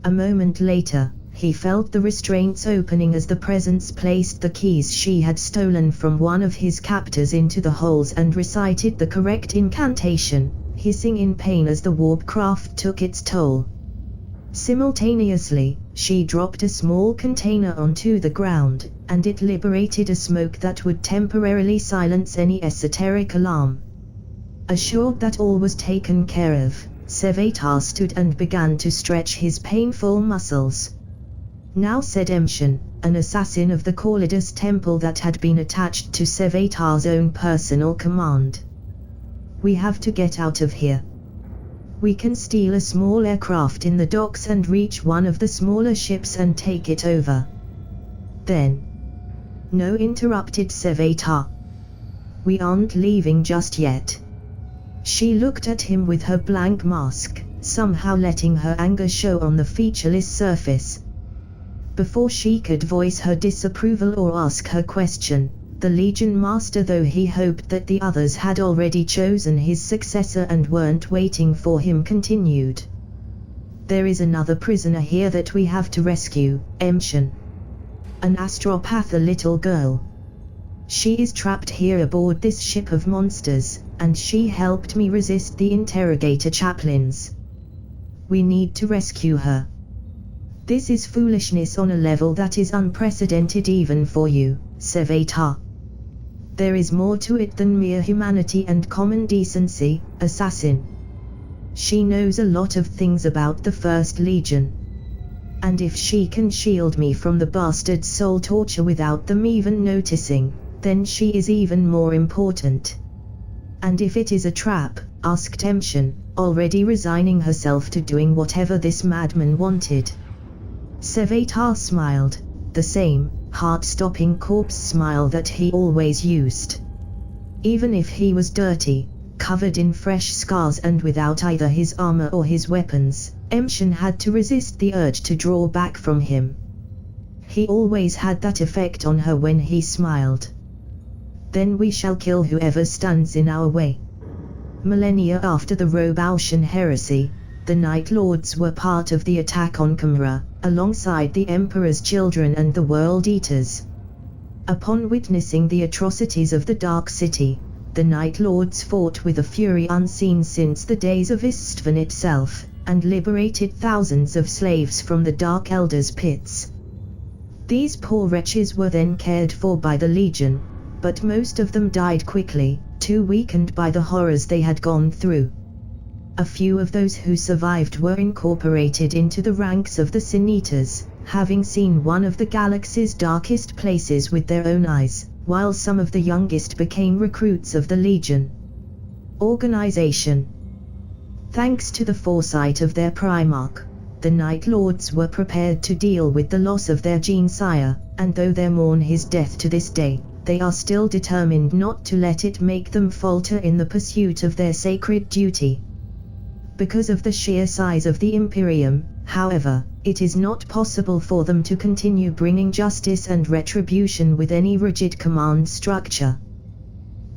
A moment later, he felt the restraints opening as the Presence placed the keys she had stolen from one of his captors into the holes and recited the correct incantation, hissing in pain as the warp craft took its toll. Simultaneously, she dropped a small container onto the ground, and it liberated a smoke that would temporarily silence any esoteric alarm. Assured that all was taken care of, Sevatar stood and began to stretch his painful muscles. Now said Emshan, an assassin of the Calidus temple that had been attached to Sevatar's own personal command. We have to get out of here. We can steal a small aircraft in the docks and reach one of the smaller ships and take it over. Then. No, interrupted Sevatar. We aren't leaving just yet. She looked at him with her blank mask, somehow letting her anger show on the featureless surface. Before she could voice her disapproval or ask her question, the Legion Master, though he hoped that the others had already chosen his successor and weren't waiting for him, continued. There is another prisoner here that we have to rescue, Emshan. An astropath, a little girl. She is trapped here aboard this ship of monsters, and she helped me resist the interrogator chaplains. We need to rescue her. This is foolishness on a level that is unprecedented even for you, Sevatar. There is more to it than mere humanity and common decency, assassin. She knows a lot of things about the First Legion. And if she can shield me from the bastard soul torture without them even noticing, then she is even more important. And if it is a trap, asked Emshan, already resigning herself to doing whatever this madman wanted. Sevatar smiled, the same, heart-stopping corpse smile that he always used. Even if he was dirty, covered in fresh scars and without either his armor or his weapons, Emshan had to resist the urge to draw back from him. He always had that effect on her when he smiled. Then we shall kill whoever stands in our way. Millennia after the Roboutian Heresy, the Night Lords were part of the attack on Camera, alongside the Emperor's children and the World Eaters. Upon witnessing the atrocities of the Dark City, the Night Lords fought with a fury unseen since the days of Istvan itself, and liberated thousands of slaves from the Dark Elders' pits. These poor wretches were then cared for by the Legion, but most of them died quickly, too weakened by the horrors they had gone through. A few of those who survived were incorporated into the ranks of the Sin Eaters, having seen one of the galaxy's darkest places with their own eyes, while some of the youngest became recruits of the Legion. Organization. Thanks to the foresight of their Primarch, the Night Lords were prepared to deal with the loss of their Gene-Sire, and though they mourn his death to this day, they are still determined not to let it make them falter in the pursuit of their sacred duty. Because of the sheer size of the Imperium, however, it is not possible for them to continue bringing justice and retribution with any rigid command structure.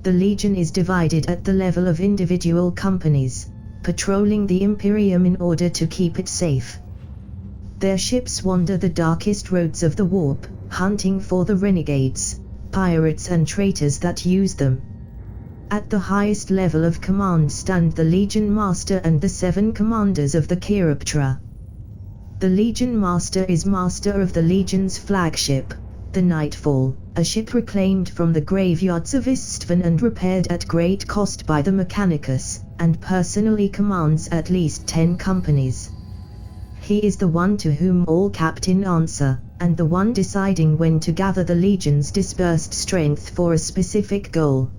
The Legion is divided at the level of individual companies, patrolling the Imperium in order to keep it safe. Their ships wander the darkest roads of the warp, hunting for the renegades, pirates and traitors that use them. At the highest level of command stand the Legion Master and the 7 commanders of the Chiroptera. The Legion Master is master of the Legion's flagship, the Nightfall, a ship reclaimed from the graveyards of Istvan and repaired at great cost by the Mechanicus, and personally commands at least 10 companies. He is the one to whom all captains answer, and the one deciding when to gather the Legion's dispersed strength for a specific goal.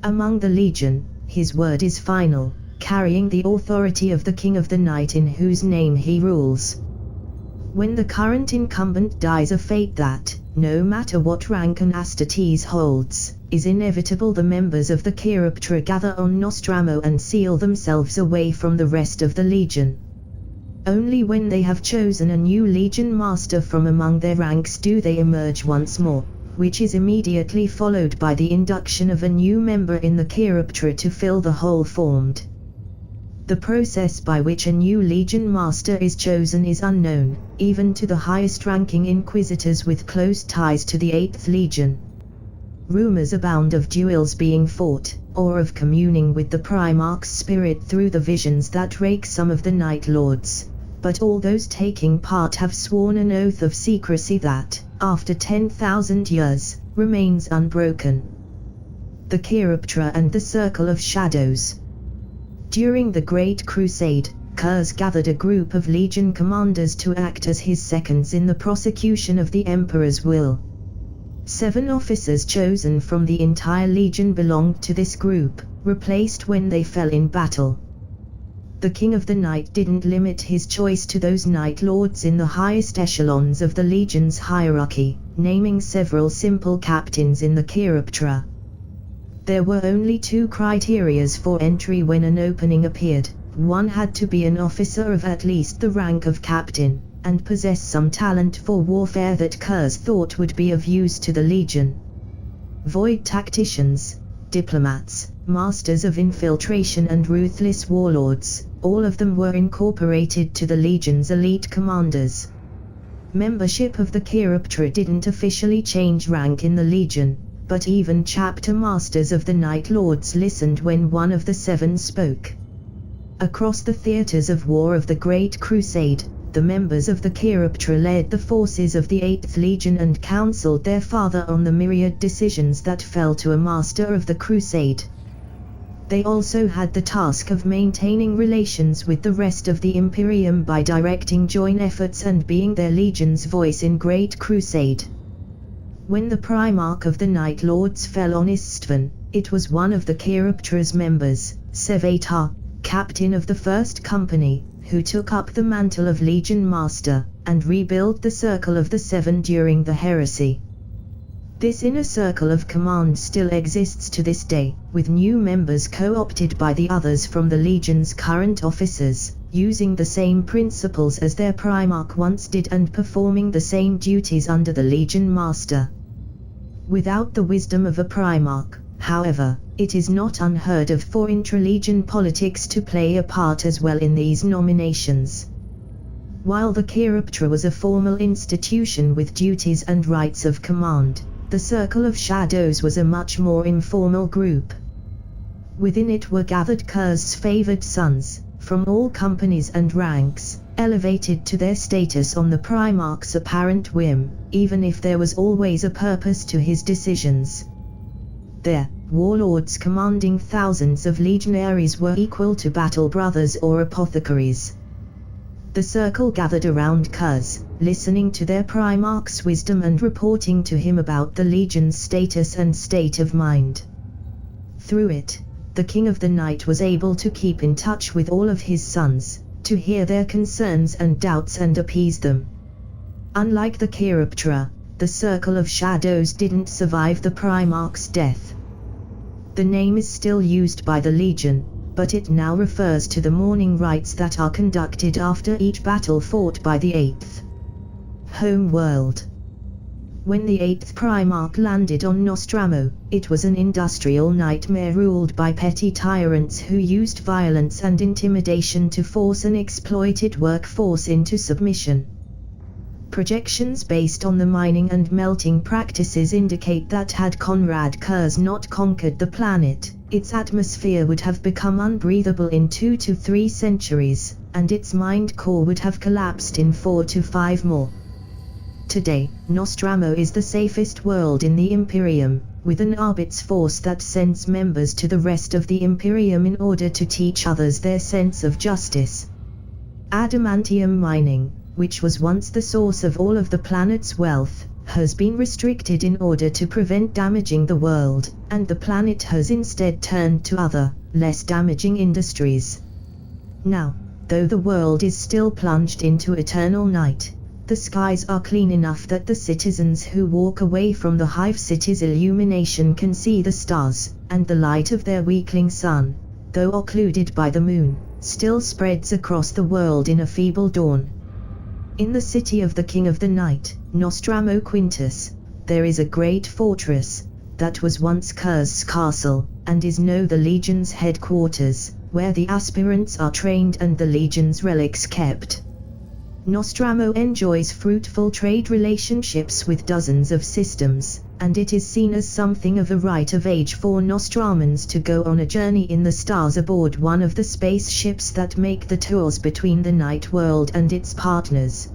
Among the Legion, his word is final, carrying the authority of the King of the Night in whose name he rules. When the current incumbent dies, a fate that, no matter what rank an Astartes holds, is inevitable, the members of the Chiroptera gather on Nostromo and seal themselves away from the rest of the Legion. Only when they have chosen a new Legion Master from among their ranks do they emerge once more, which is immediately followed by the induction of a new member in the Chiroptera to fill the hole formed. The process by which a new Legion Master is chosen is unknown, even to the highest-ranking Inquisitors with close ties to the 8th Legion. Rumors abound of duels being fought, or of communing with the Primarch's spirit through the visions that rake some of the Night Lords, but all those taking part have sworn an oath of secrecy that, after 10,000 years, remains unbroken. The Chiroptera and the Circle of Shadows. During the Great Crusade, Kurz gathered a group of legion commanders to act as his seconds in the prosecution of the Emperor's will. 7 officers chosen from the entire legion belonged to this group, replaced when they fell in battle. The King of the Night didn't limit his choice to those Night Lords in the highest echelons of the legion's hierarchy, naming several simple captains in the Chiroptera. There were only 2 criterias for entry when an opening appeared. One had to be an officer of at least the rank of captain, and possess some talent for warfare that Kurz thought would be of use to the legion. Void tacticians, diplomats, masters of infiltration and ruthless warlords, all of them were incorporated to the legion's elite commanders. Membership of the Chiroptera didn't officially change rank in the legion, but even chapter masters of the Night Lords listened when one of the 7 spoke. Across the theaters of war of the Great Crusade, the members of the Chiroptera led the forces of the 8th Legion and counseled their father on the myriad decisions that fell to a master of the crusade. They also had the task of maintaining relations with the rest of the Imperium by directing joint efforts and being their legion's voice in Great Crusade. When the Primarch of the Night Lords fell on Istvan, it was one of the Chiroptera's members, Sevatar, captain of the First Company, who took up the mantle of Legion Master, and rebuilt the Circle of the Seven during the Heresy. This inner circle of command still exists to this day, with new members co-opted by the others from the Legion's current officers, using the same principles as their Primarch once did and performing the same duties under the Legion Master. Without the wisdom of a Primarch, however, it is not unheard of for intra-legion politics to play a part as well in these nominations. While the Chiroptera was a formal institution with duties and rights of command, the Circle of Shadows was a much more informal group. Within it were gathered Kurz's favored sons, from all companies and ranks, elevated to their status on the Primarch's apparent whim, even if there was always a purpose to his decisions. Their warlords commanding thousands of legionaries were equal to battle brothers or apothecaries. The circle gathered around Kurz, listening to their Primarch's wisdom and reporting to him about the legion's status and state of mind. Through it, the King of the Night was able to keep in touch with all of his sons, to hear their concerns and doubts and appease them. Unlike the Chiroptera, the Circle of Shadows didn't survive the Primarch's death. The name is still used by the Legion, but it now refers to the mourning rites that are conducted after each battle fought by the 8th Homeworld. When the 8th Primarch landed on Nostramo, it was an industrial nightmare ruled by petty tyrants who used violence and intimidation to force an exploited workforce into submission. Projections based on the mining and melting practices indicate that had Konrad Kurz not conquered the planet, its atmosphere would have become unbreathable in 2 to 3 centuries, and its mind core would have collapsed in 4 to 5 more. Today, Nostramo is the safest world in the Imperium, with an Arbit's force that sends members to the rest of the Imperium in order to teach others their sense of justice. Adamantium mining, which was once the source of all of the planet's wealth, has been restricted in order to prevent damaging the world, and the planet has instead turned to other, less damaging industries. Now, though the world is still plunged into eternal night, the skies are clean enough that the citizens who walk away from the Hive City's illumination can see the stars, and the light of their weakling sun, though occluded by the moon, still spreads across the world in a feeble dawn. In the city of the King of the Night, Nostramo Quintus, there is a great fortress, that was once Kurz's castle, and is now the Legion's headquarters, where the aspirants are trained and the Legion's relics kept. Nostramo enjoys fruitful trade relationships with dozens of systems, and it is seen as something of a rite of age for Nostramans to go on a journey in the stars aboard one of the spaceships that make the tours between the night world and its partners.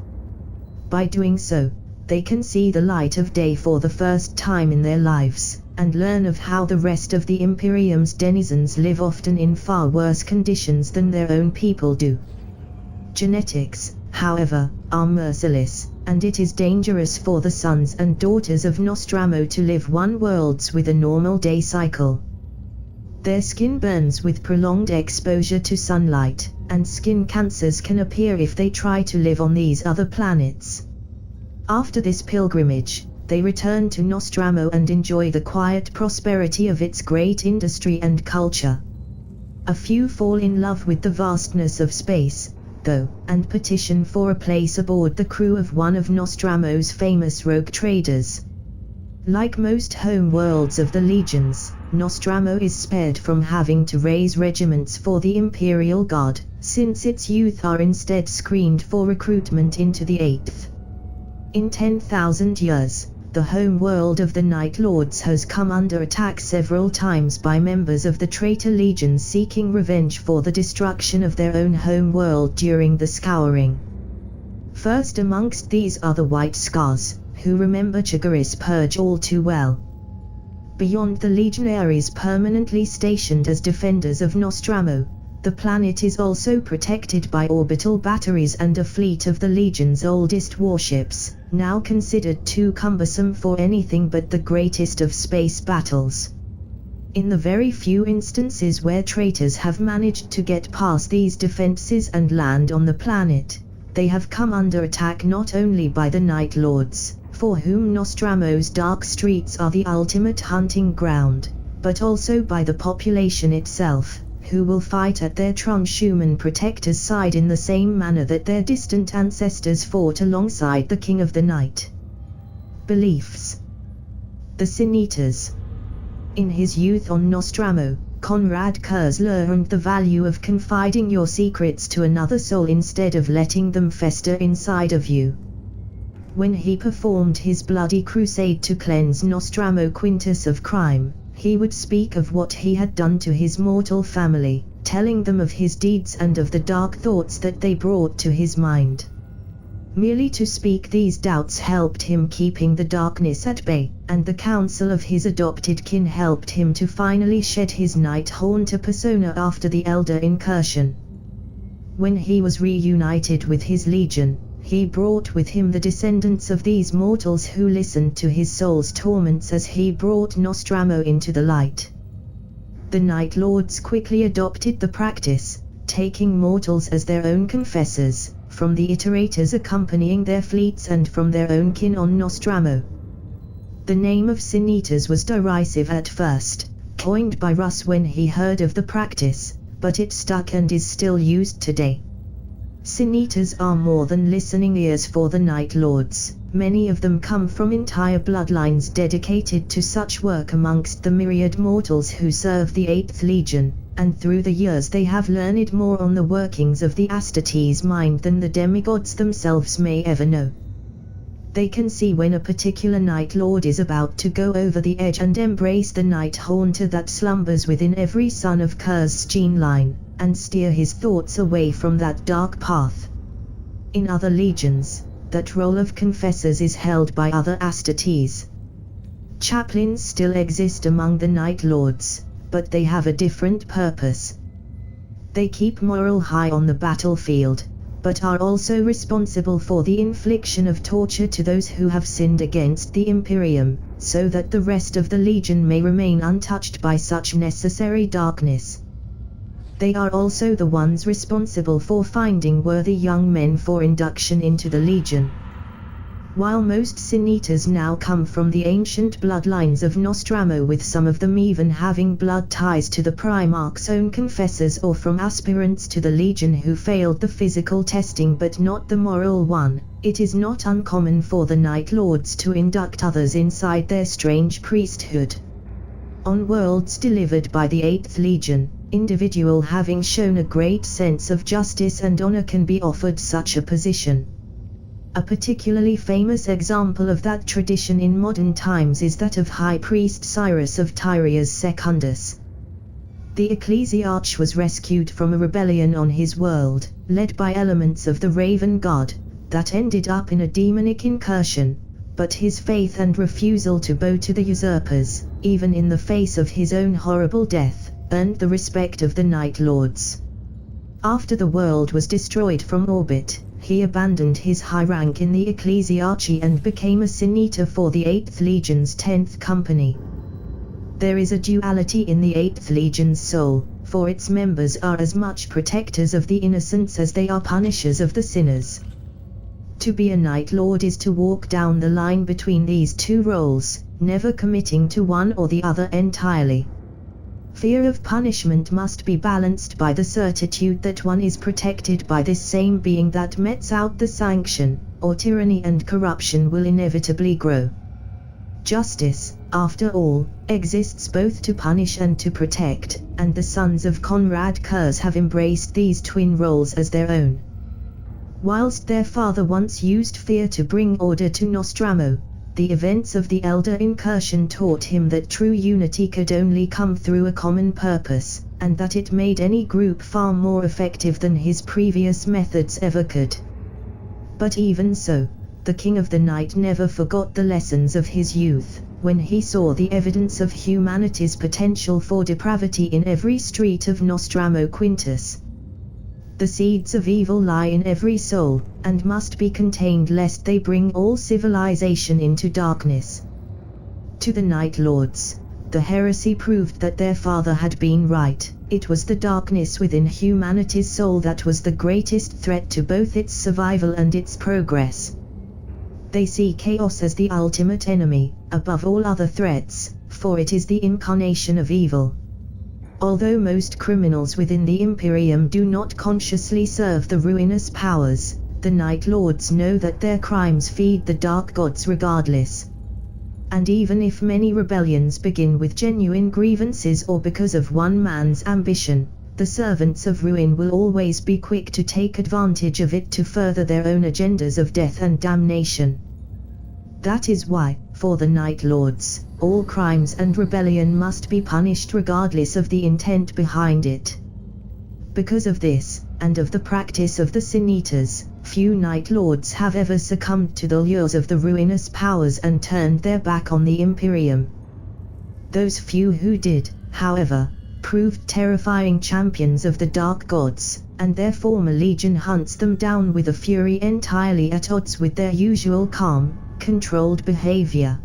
By doing so, they can see the light of day for the first time in their lives, and learn of how the rest of the Imperium's denizens live often in far worse conditions than their own people do. Genetics, however, are merciless, and it is dangerous for the sons and daughters of Nostramo to live one worlds with a normal day cycle. Their skin burns with prolonged exposure to sunlight, and skin cancers can appear if they try to live on these other planets. After this pilgrimage, they return to Nostramo and enjoy the quiet prosperity of its great industry and culture. A few fall in love with the vastness of space, though, and petition for a place aboard the crew of one of Nostramo's famous rogue traders. Like most home worlds of the legions, Nostramo is spared from having to raise regiments for the Imperial Guard, since its youth are instead screened for recruitment into the 8th. In 10,000 years, the home world of the Night Lords has come under attack several times by members of the traitor legions seeking revenge for the destruction of their own home world during the Scouring. First amongst these are the White Scars, who remember Chagaris Purge all too well. Beyond the legionaries permanently stationed as defenders of Nostramo, the planet is also protected by orbital batteries and a fleet of the Legion's oldest warships, now considered too cumbersome for anything but the greatest of space battles. In the very few instances where traitors have managed to get past these defenses and land on the planet, they have come under attack not only by the Night Lords, for whom Nostramo's dark streets are the ultimate hunting ground, but also by the population itself, who will fight at their transhuman protector's side in the same manner that their distant ancestors fought alongside the King of the Night. Beliefs. The Sin Eaters. In his youth on Nostramo, Conrad Kurz learned the value of confiding your secrets to another soul instead of letting them fester inside of you. When he performed his bloody crusade to cleanse Nostramo Quintus of crime, he would speak of what he had done to his mortal family, telling them of his deeds and of the dark thoughts that they brought to his mind. Merely to speak these doubts helped him keeping the darkness at bay, and the counsel of his adopted kin helped him to finally shed his Night Haunter persona after the Elder Incursion. When he was reunited with his legion, he brought with him the descendants of these mortals who listened to his soul's torments as he brought Nostramo into the light. The Night Lords quickly adopted the practice, taking mortals as their own confessors, from the iterators accompanying their fleets and from their own kin on Nostramo. The name of Sin Eaters was derisive at first, coined by Russ when he heard of the practice, but it stuck and is still used today. Sin Eaters are more than listening ears for the Night Lords. Many of them come from entire bloodlines dedicated to such work amongst the myriad mortals who serve the 8th Legion, and through the years they have learned more on the workings of the Astartes mind than the demigods themselves may ever know. They can see when a particular Night Lord is about to go over the edge and embrace the Night Haunter that slumbers within every son of Kurz's gene line, and steer his thoughts away from that dark path. In other legions, that role of confessors is held by other Astartes. Chaplains still exist among the Night Lords, but they have a different purpose. They keep morale high on the battlefield, but are also responsible for the infliction of torture to those who have sinned against the Imperium, so that the rest of the Legion may remain untouched by such necessary darkness. They are also the ones responsible for finding worthy young men for induction into the Legion. While most Sin Eaters now come from the ancient bloodlines of Nostramo, with some of them even having blood ties to the Primarch's own confessors or from aspirants to the Legion who failed the physical testing but not the moral one, it is not uncommon for the Night Lords to induct others inside their strange priesthood. On worlds delivered by the 8th Legion, individual having shown a great sense of justice and honor can be offered such a position. A particularly famous example of that tradition in modern times is that of High Priest Cyrus of Tyrius Secundus. The Ecclesiarch was rescued from a rebellion on his world, led by elements of the Raven God, that ended up in a demonic incursion, but his faith and refusal to bow to the usurpers, even in the face of his own horrible death, earned the respect of the Night Lords. After the world was destroyed from orbit, he abandoned his high rank in the ecclesiarchy and became a senator for the 8th Legion's 10th Company. There is a duality in the 8th Legion's soul, for its members are as much protectors of the innocents as they are punishers of the sinners. To be a Night Lord is to walk down the line between these two roles, never committing to one or the other entirely. Fear of punishment must be balanced by the certitude that one is protected by this same being that metes out the sanction, or tyranny and corruption will inevitably grow. Justice, after all, exists both to punish and to protect, and the sons of Conrad Kurz have embraced these twin roles as their own. Whilst their father once used fear to bring order to Nostromo, the events of the Elder Incursion taught him that true unity could only come through a common purpose, and that it made any group far more effective than his previous methods ever could. But even so, the King of the Night never forgot the lessons of his youth, when he saw the evidence of humanity's potential for depravity in every street of Nostromo Quintus. The seeds of evil lie in every soul, and must be contained lest they bring all civilization into darkness. To the Night Lords, the heresy proved that their father had been right. It was the darkness within humanity's soul that was the greatest threat to both its survival and its progress. They see chaos as the ultimate enemy, above all other threats, for it is the incarnation of evil. Although most criminals within the Imperium do not consciously serve the ruinous powers, the Night Lords know that their crimes feed the Dark Gods regardless. And even if many rebellions begin with genuine grievances or because of one man's ambition, the servants of ruin will always be quick to take advantage of it to further their own agendas of death and damnation. That is why, for the Night Lords, all crimes and rebellion must be punished regardless of the intent behind it. Because of this, and of the practice of the Senators, few Night Lords have ever succumbed to the lures of the ruinous powers and turned their back on the Imperium. Those few who did, however, proved terrifying champions of the Dark Gods, and their former legion hunts them down with a fury entirely at odds with their usual calm, controlled behavior.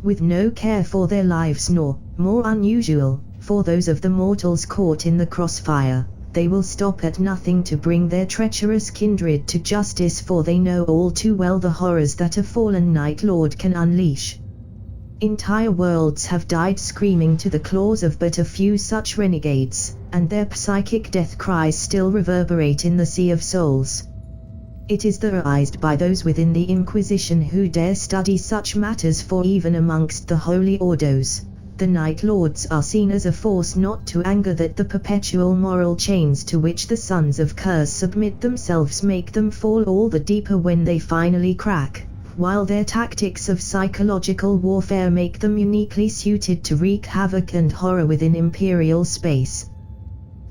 With no care for their lives nor, more unusual, for those of the mortals caught in the crossfire, they will stop at nothing to bring their treacherous kindred to justice, for they know all too well the horrors that a fallen Night Lord can unleash. Entire worlds have died screaming to the claws of but a few such renegades, and their psychic death cries still reverberate in the sea of souls. It is theorized by those within the Inquisition who dare study such matters, for even amongst the Holy Ordos, the Night Lords are seen as a force not to anger, that the perpetual moral chains to which the sons of Curse submit themselves make them fall all the deeper when they finally crack, while their tactics of psychological warfare make them uniquely suited to wreak havoc and horror within Imperial space.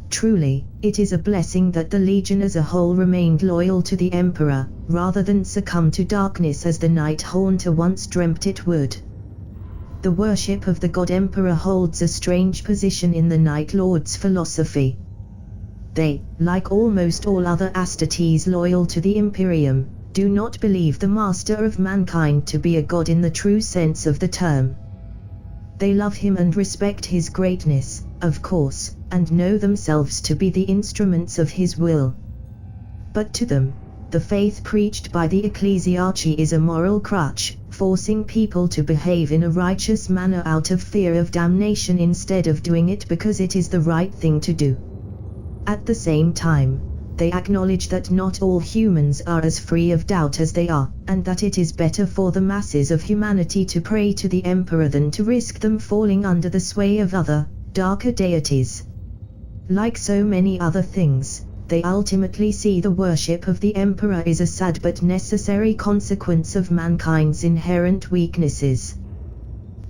Truly, it is a blessing that the Legion as a whole remained loyal to the Emperor, rather than succumb to darkness as the Night Haunter once dreamt it would. The worship of the God Emperor holds a strange position in the Night Lords' philosophy. They, like almost all other Astartes loyal to the Imperium, do not believe the Master of Mankind to be a god in the true sense of the term. They love him and respect his greatness, of course, and know themselves to be the instruments of his will. But to them, the faith preached by the ecclesiarchy is a moral crutch, forcing people to behave in a righteous manner out of fear of damnation instead of doing it because it is the right thing to do. At the same time, they acknowledge that not all humans are as free of doubt as they are, and that it is better for the masses of humanity to pray to the Emperor than to risk them falling under the sway of other, darker deities. Like so many other things, they ultimately see the worship of the Emperor is a sad but necessary consequence of mankind's inherent weaknesses.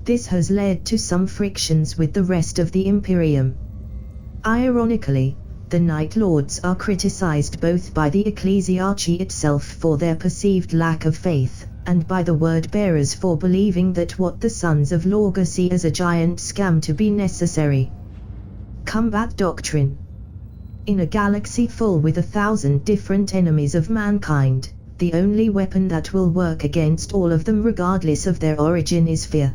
This has led to some frictions with the rest of the Imperium. Ironically, the Night Lords are criticized both by the ecclesiarchy itself for their perceived lack of faith, and by the word-bearers for believing that what the Sons of Lorga see as a giant scam to be necessary. Combat Doctrine. In a galaxy full with 1,000 different enemies of mankind, the only weapon that will work against all of them regardless of their origin is fear.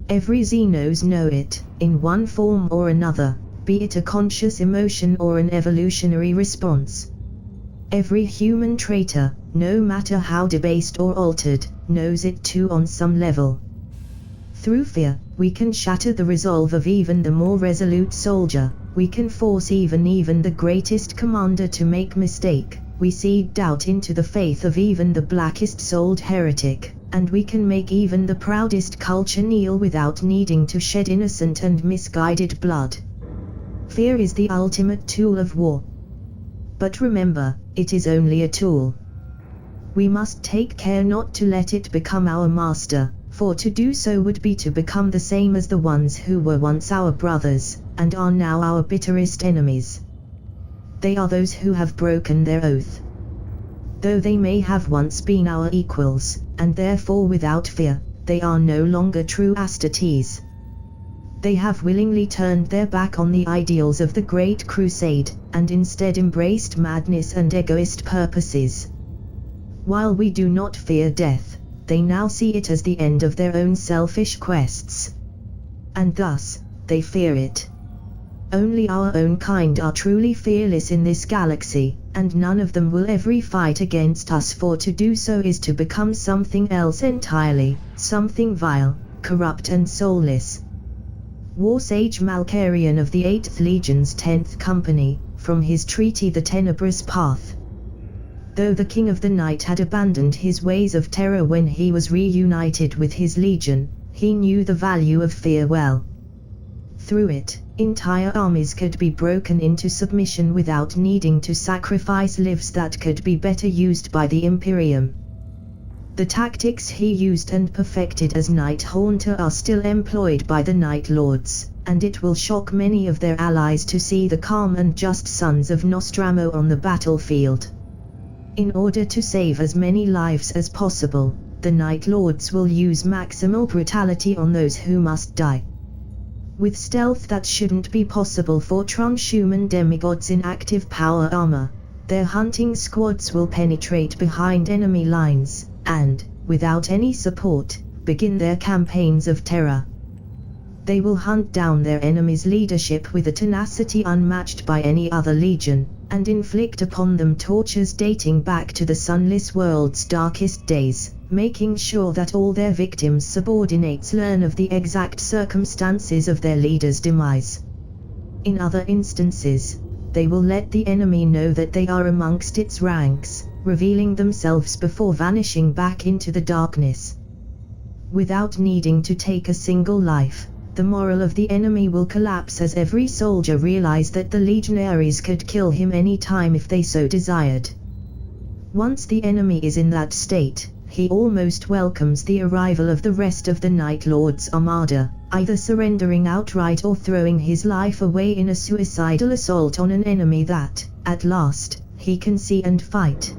Every Xenos know it, in one form or another, be it a conscious emotion or an evolutionary response. Every human traitor, no matter how debased or altered, knows it too on some level. Through fear, we can shatter the resolve of even the more resolute soldier, we can force even the greatest commander to make mistake, we seed doubt into the faith of even the blackest-souled heretic, and we can make even the proudest culture kneel without needing to shed innocent and misguided blood. Fear is the ultimate tool of war. But remember, it is only a tool. We must take care not to let it become our master, for to do so would be to become the same as the ones who were once our brothers, and are now our bitterest enemies. They are those who have broken their oath. Though they may have once been our equals, and therefore without fear, they are no longer true Astartes. They have willingly turned their back on the ideals of the Great Crusade, and instead embraced madness and egoist purposes. While we do not fear death, they now see it as the end of their own selfish quests. And thus, they fear it. Only our own kind are truly fearless in this galaxy, and none of them will ever fight against us, for to do so is to become something else entirely, something vile, corrupt and soulless. War Sage Malkarian of the 8th Legion's 10th Company, from his treaty The Tenebrous Path. Though the King of the Night had abandoned his ways of terror when he was reunited with his legion, he knew the value of fear well. Through it, entire armies could be broken into submission without needing to sacrifice lives that could be better used by the Imperium. The tactics he used and perfected as Night Haunter are still employed by the Night Lords, and it will shock many of their allies to see the calm and just sons of Nostramo on the battlefield. In order to save as many lives as possible, the Night Lords will use maximal brutality on those who must die. With stealth that shouldn't be possible for transhuman demigods in active power armor, their hunting squads will penetrate behind enemy lines, and, without any support, begin their campaigns of terror. They will hunt down their enemy's leadership with a tenacity unmatched by any other legion, and inflict upon them tortures dating back to the sunless world's darkest days, making sure that all their victims' subordinates learn of the exact circumstances of their leader's demise. In other instances, they will let the enemy know that they are amongst its ranks, revealing themselves before vanishing back into the darkness. Without needing to take a single life, the morale of the enemy will collapse as every soldier realizes that the legionaries could kill him any time if they so desired. Once the enemy is in that state, he almost welcomes the arrival of the rest of the Night Lord's armada, either surrendering outright or throwing his life away in a suicidal assault on an enemy that, at last, he can see and fight.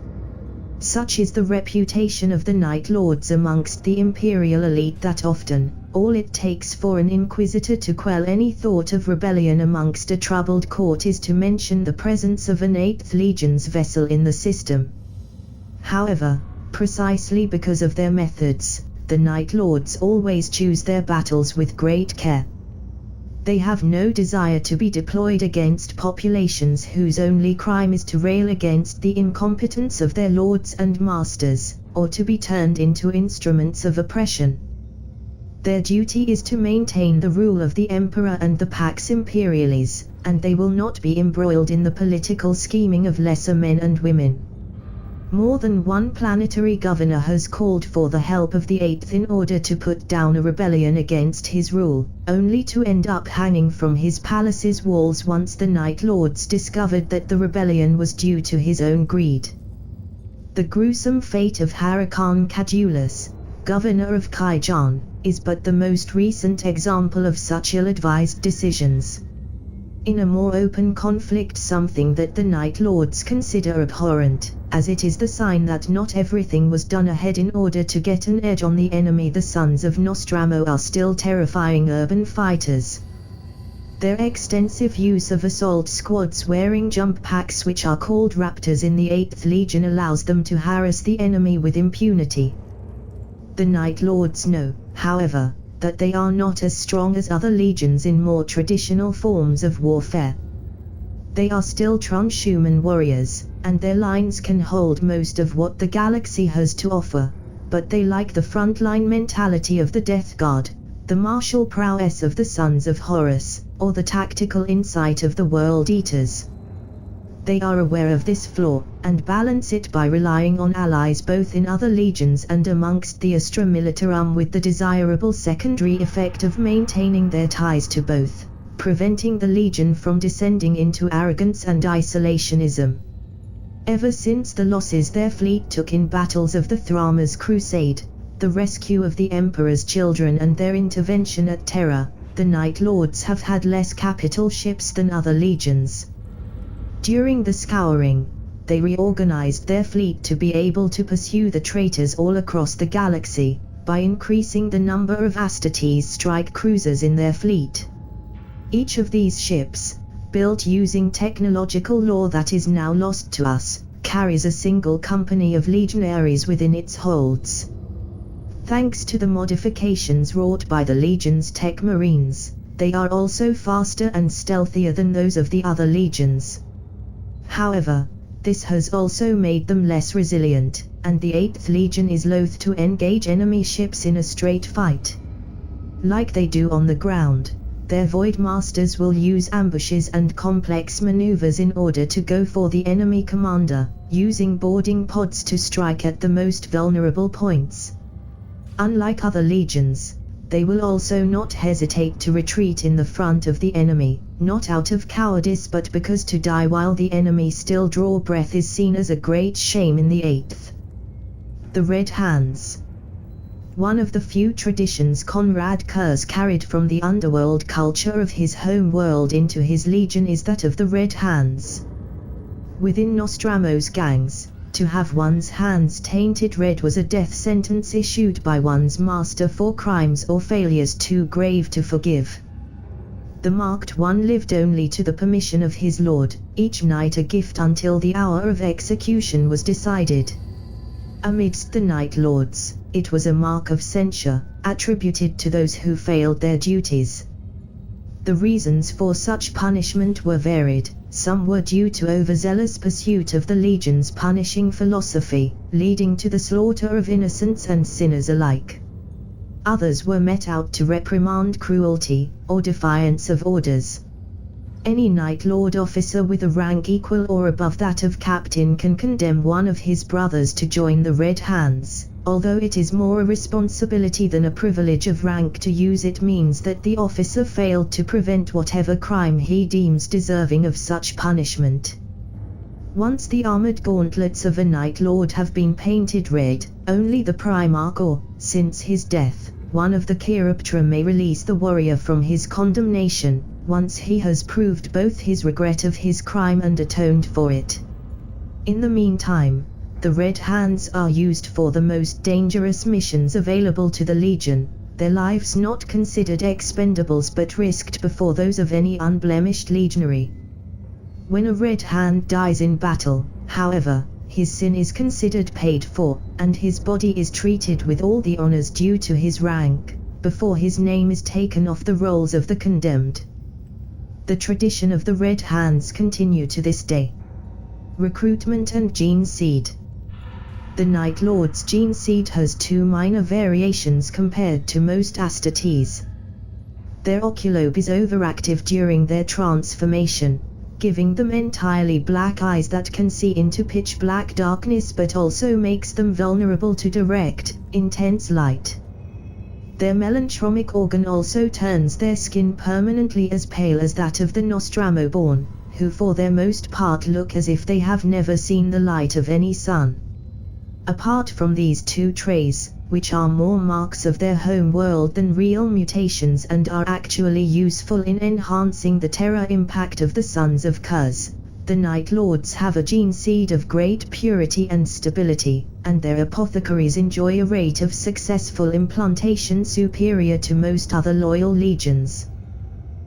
Such is the reputation of the Night Lords amongst the Imperial elite that often, all it takes for an Inquisitor to quell any thought of rebellion amongst a troubled court is to mention the presence of an 8th Legion's vessel in the system. However, precisely because of their methods, the Night Lords always choose their battles with great care. They have no desire to be deployed against populations whose only crime is to rail against the incompetence of their lords and masters, or to be turned into instruments of oppression. Their duty is to maintain the rule of the Emperor and the Pax Imperialis, and they will not be embroiled in the political scheming of lesser men and women. More than one planetary governor has called for the help of the 8th in order to put down a rebellion against his rule, only to end up hanging from his palace's walls once the Night Lords discovered that the rebellion was due to his own greed. The gruesome fate of Harakan Cadulus, governor of Kaijan, is but the most recent example of such ill-advised decisions. In a more open conflict, something that the Night Lords consider abhorrent, as it is the sign that not everything was done ahead in order to get an edge on the enemy. The sons of Nostramo are still terrifying urban fighters. Their extensive use of assault squads wearing jump packs which are called Raptors in the 8th Legion allows them to harass the enemy with impunity. The Night Lords know, however, that they are not as strong as other legions in more traditional forms of warfare. They are still transhuman warriors, and their lines can hold most of what the galaxy has to offer, but they like the frontline mentality of the Death Guard, the martial prowess of the Sons of Horus, or the tactical insight of the World Eaters. They are aware of this flaw, and balance it by relying on allies both in other legions and amongst the Astra Militarum with the desirable secondary effect of maintaining their ties to both, preventing the legion from descending into arrogance and isolationism. Ever since the losses their fleet took in battles of the Thramas Crusade, the rescue of the Emperor's children and their intervention at Terra, the Night Lords have had less capital ships than other legions. During the Scouring, they reorganized their fleet to be able to pursue the traitors all across the galaxy, by increasing the number of Astartes strike cruisers in their fleet. Each of these ships, built using technological lore that is now lost to us, carries a single company of legionaries within its holds. Thanks to the modifications wrought by the Legion's tech marines, they are also faster and stealthier than those of the other legions. However, this has also made them less resilient, and the 8th Legion is loath to engage enemy ships in a straight fight. Like they do on the ground, their Void Masters will use ambushes and complex maneuvers in order to go for the enemy commander, using boarding pods to strike at the most vulnerable points. Unlike other legions, they will also not hesitate to retreat in the front of the enemy, not out of cowardice but because to die while the enemy still draw breath is seen as a great shame in the 8th. The Red Hands. One of the few traditions Konrad Kurz carried from the underworld culture of his home world into his legion is that of the Red Hands. Within Nostromo's gangs, to have one's hands tainted red was a death sentence issued by one's master for crimes or failures too grave to forgive. The marked one lived only to the permission of his lord, each night a gift until the hour of execution was decided. Amidst the Night Lords, it was a mark of censure, attributed to those who failed their duties. The reasons for such punishment were varied. Some were due to overzealous pursuit of the Legion's punishing philosophy, leading to the slaughter of innocents and sinners alike. Others were met out to reprimand cruelty, or defiance of orders. Any Night Lord officer with a rank equal or above that of captain can condemn one of his brothers to join the Red Hands. Although it is more a responsibility than a privilege of rank to use, it means that the officer failed to prevent whatever crime he deems deserving of such punishment. Once the armored gauntlets of a Night Lord have been painted red, only the Primarch or, since his death, one of the Chiroptera may release the warrior from his condemnation, once he has proved both his regret of his crime and atoned for it. In the meantime, the Red Hands are used for the most dangerous missions available to the Legion, their lives not considered expendables but risked before those of any unblemished legionary. When a Red Hand dies in battle, however, his sin is considered paid for, and his body is treated with all the honors due to his rank, before his name is taken off the rolls of the condemned. The tradition of the Red Hands continue to this day. Recruitment and Geneseed. The Night Lord's Geneseed has two minor variations compared to most Astartes. Their oculobe is overactive during their transformation, giving them entirely black eyes that can see into pitch black darkness but also makes them vulnerable to direct, intense light. Their melanchromic organ also turns their skin permanently as pale as that of the Nostromo-born, who for their most part look as if they have never seen the light of any sun. Apart from these two traits, which are more marks of their home world than real mutations and are actually useful in enhancing the terror impact of the Sons of Kuz, the Night Lords have a Geneseed of great purity and stability, and their apothecaries enjoy a rate of successful implantation superior to most other loyal legions.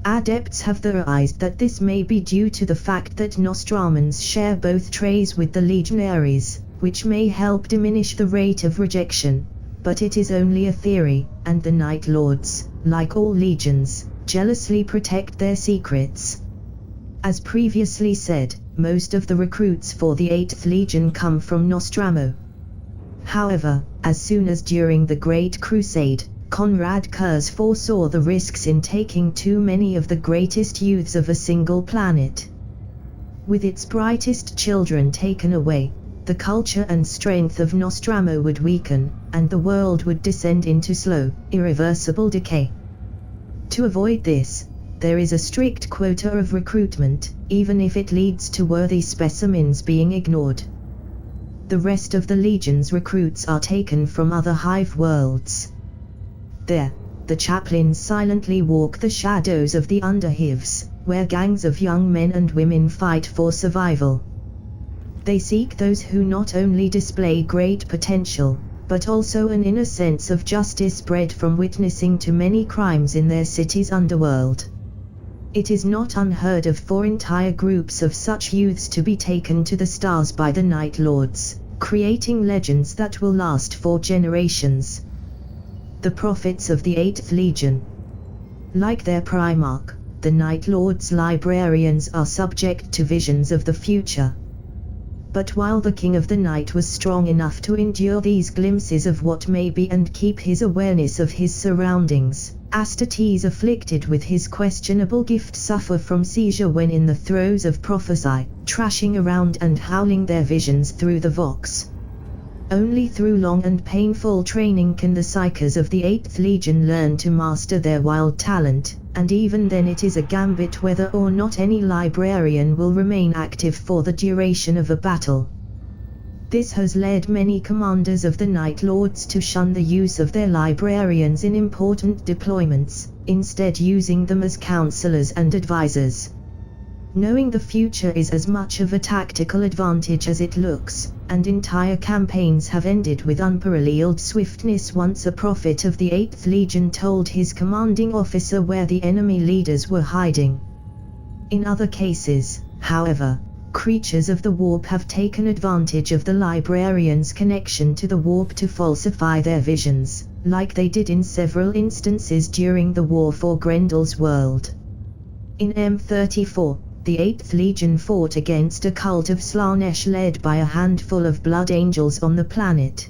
Adepts have theorized that this may be due to the fact that Nostramans share both traits with the legionaries, which may help diminish the rate of rejection, but it is only a theory, and the Night Lords, like all legions, jealously protect their secrets. As previously said, most of the recruits for the 8th Legion come from Nostramo. However, as soon as during the Great Crusade, Conrad Kurz foresaw the risks in taking too many of the greatest youths of a single planet. With its brightest children taken away, the culture and strength of Nostramo would weaken, and the world would descend into slow, irreversible decay. To avoid this, there is a strict quota of recruitment, even if it leads to worthy specimens being ignored. The rest of the Legion's recruits are taken from other hive worlds. There, the chaplains silently walk the shadows of the underhives, where gangs of young men and women fight for survival. They seek those who not only display great potential, but also an inner sense of justice bred from witnessing to many crimes in their city's underworld. It is not unheard of for entire groups of such youths to be taken to the stars by the Night Lords, creating legends that will last for generations. The prophets of the 8th Legion. Like their Primarch, the Night Lords' librarians are subject to visions of the future. But while the King of the Night was strong enough to endure these glimpses of what may be and keep his awareness of his surroundings, Astartes afflicted with his questionable gift suffer from seizure when in the throes of prophecy, trashing around and howling their visions through the vox. Only through long and painful training can the psykers of the 8th Legion learn to master their wild talent, and even then it is a gambit whether or not any librarian will remain active for the duration of a battle. This has led many commanders of the Night Lords to shun the use of their librarians in important deployments, instead using them as counselors and advisors. Knowing the future is as much of a tactical advantage as it looks, and entire campaigns have ended with unparalleled swiftness once a prophet of the 8th Legion told his commanding officer where the enemy leaders were hiding. In other cases, however, creatures of the warp have taken advantage of the librarian's connection to the warp to falsify their visions, like they did in several instances during the War for Grendel's world. In M34, the 8th Legion fought against a cult of Slaanesh led by a handful of blood angels on the planet.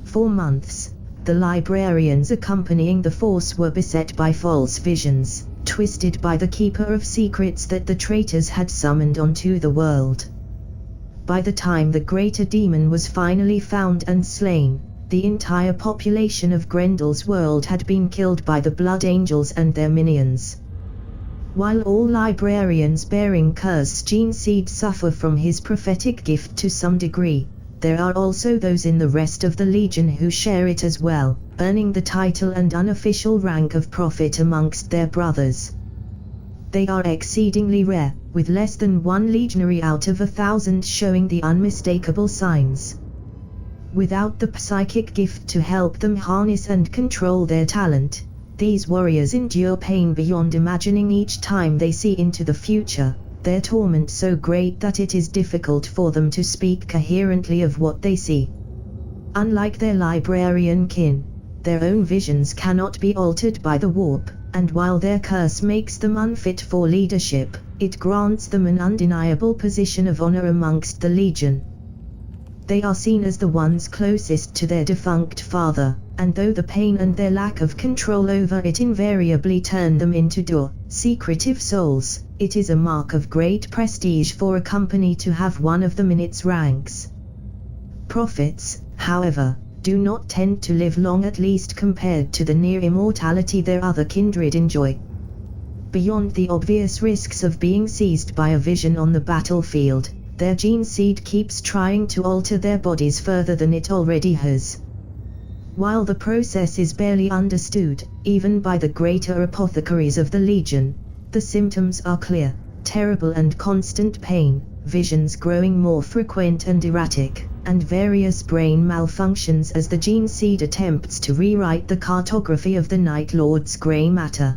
For months, the librarians accompanying the force were beset by false visions, twisted by the Keeper of Secrets that the traitors had summoned onto the world. By the time the greater demon was finally found and slain, the entire population of Grendel's world had been killed by the blood angels and their minions. While all librarians bearing Cursed Geneseed suffer from his prophetic gift to some degree, there are also those in the rest of the Legion who share it as well, earning the title and unofficial rank of prophet amongst their brothers. They are exceedingly rare, with less than one legionary out of 1,000 showing the unmistakable signs. Without the psychic gift to help them harness and control their talent, these warriors endure pain beyond imagining each time they see into the future, their torment so great that it is difficult for them to speak coherently of what they see. Unlike their librarian kin, their own visions cannot be altered by the warp, and while their curse makes them unfit for leadership, it grants them an undeniable position of honor amongst the Legion. They are seen as the ones closest to their defunct father, and though the pain and their lack of control over it invariably turn them into secretive souls, it is a mark of great prestige for a company to have one of them in its ranks. Prophets, however, do not tend to live long, at least compared to the near immortality their other kindred enjoy. Beyond the obvious risks of being seized by a vision on the battlefield, their Geneseed keeps trying to alter their bodies further than it already has. While the process is barely understood, even by the greater apothecaries of the Legion, the symptoms are clear: terrible and constant pain, visions growing more frequent and erratic, and various brain malfunctions as the Geneseed attempts to rewrite the cartography of the Night Lord's grey matter.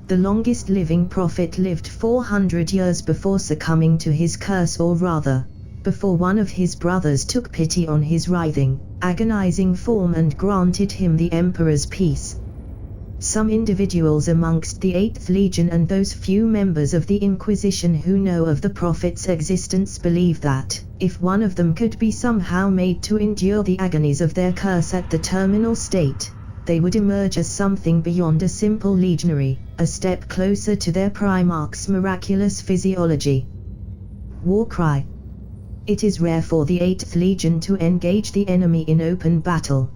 The longest living prophet lived 400 years before succumbing to his curse, or rather, before one of his brothers took pity on his writhing, agonizing form and granted him the emperor's peace. Some individuals amongst the 8th Legion and those few members of the Inquisition who know of the prophet's existence believe that, if one of them could be somehow made to endure the agonies of their curse at the terminal state, they would emerge as something beyond a simple legionary, a step closer to their Primarch's miraculous physiology. Warcry. It is rare for the 8th Legion to engage the enemy in open battle.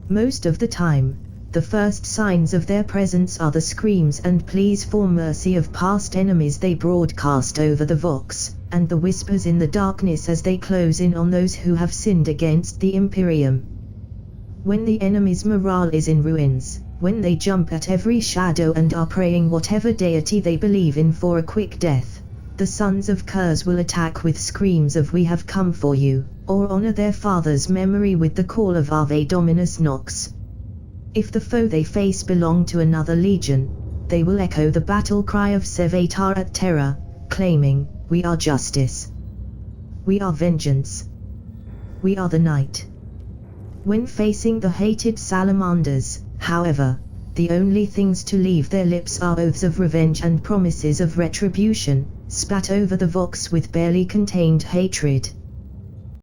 Most of the time, the first signs of their presence are the screams and pleas for mercy of past enemies they broadcast over the Vox, and the whispers in the darkness as they close in on those who have sinned against the Imperium. When the enemy's morale is in ruins, when they jump at every shadow and are praying whatever deity they believe in for a quick death, the sons of Curse will attack with screams of "We have come for you," or honor their father's memory with the call of Ave Dominus Nox. If the foe they face belong to another legion, they will echo the battle cry of Sevatar at Terra, claiming, "We are justice. We are vengeance. We are the night." When facing the hated salamanders, however, the only things to leave their lips are oaths of revenge and promises of retribution, spat over the Vox with barely contained hatred.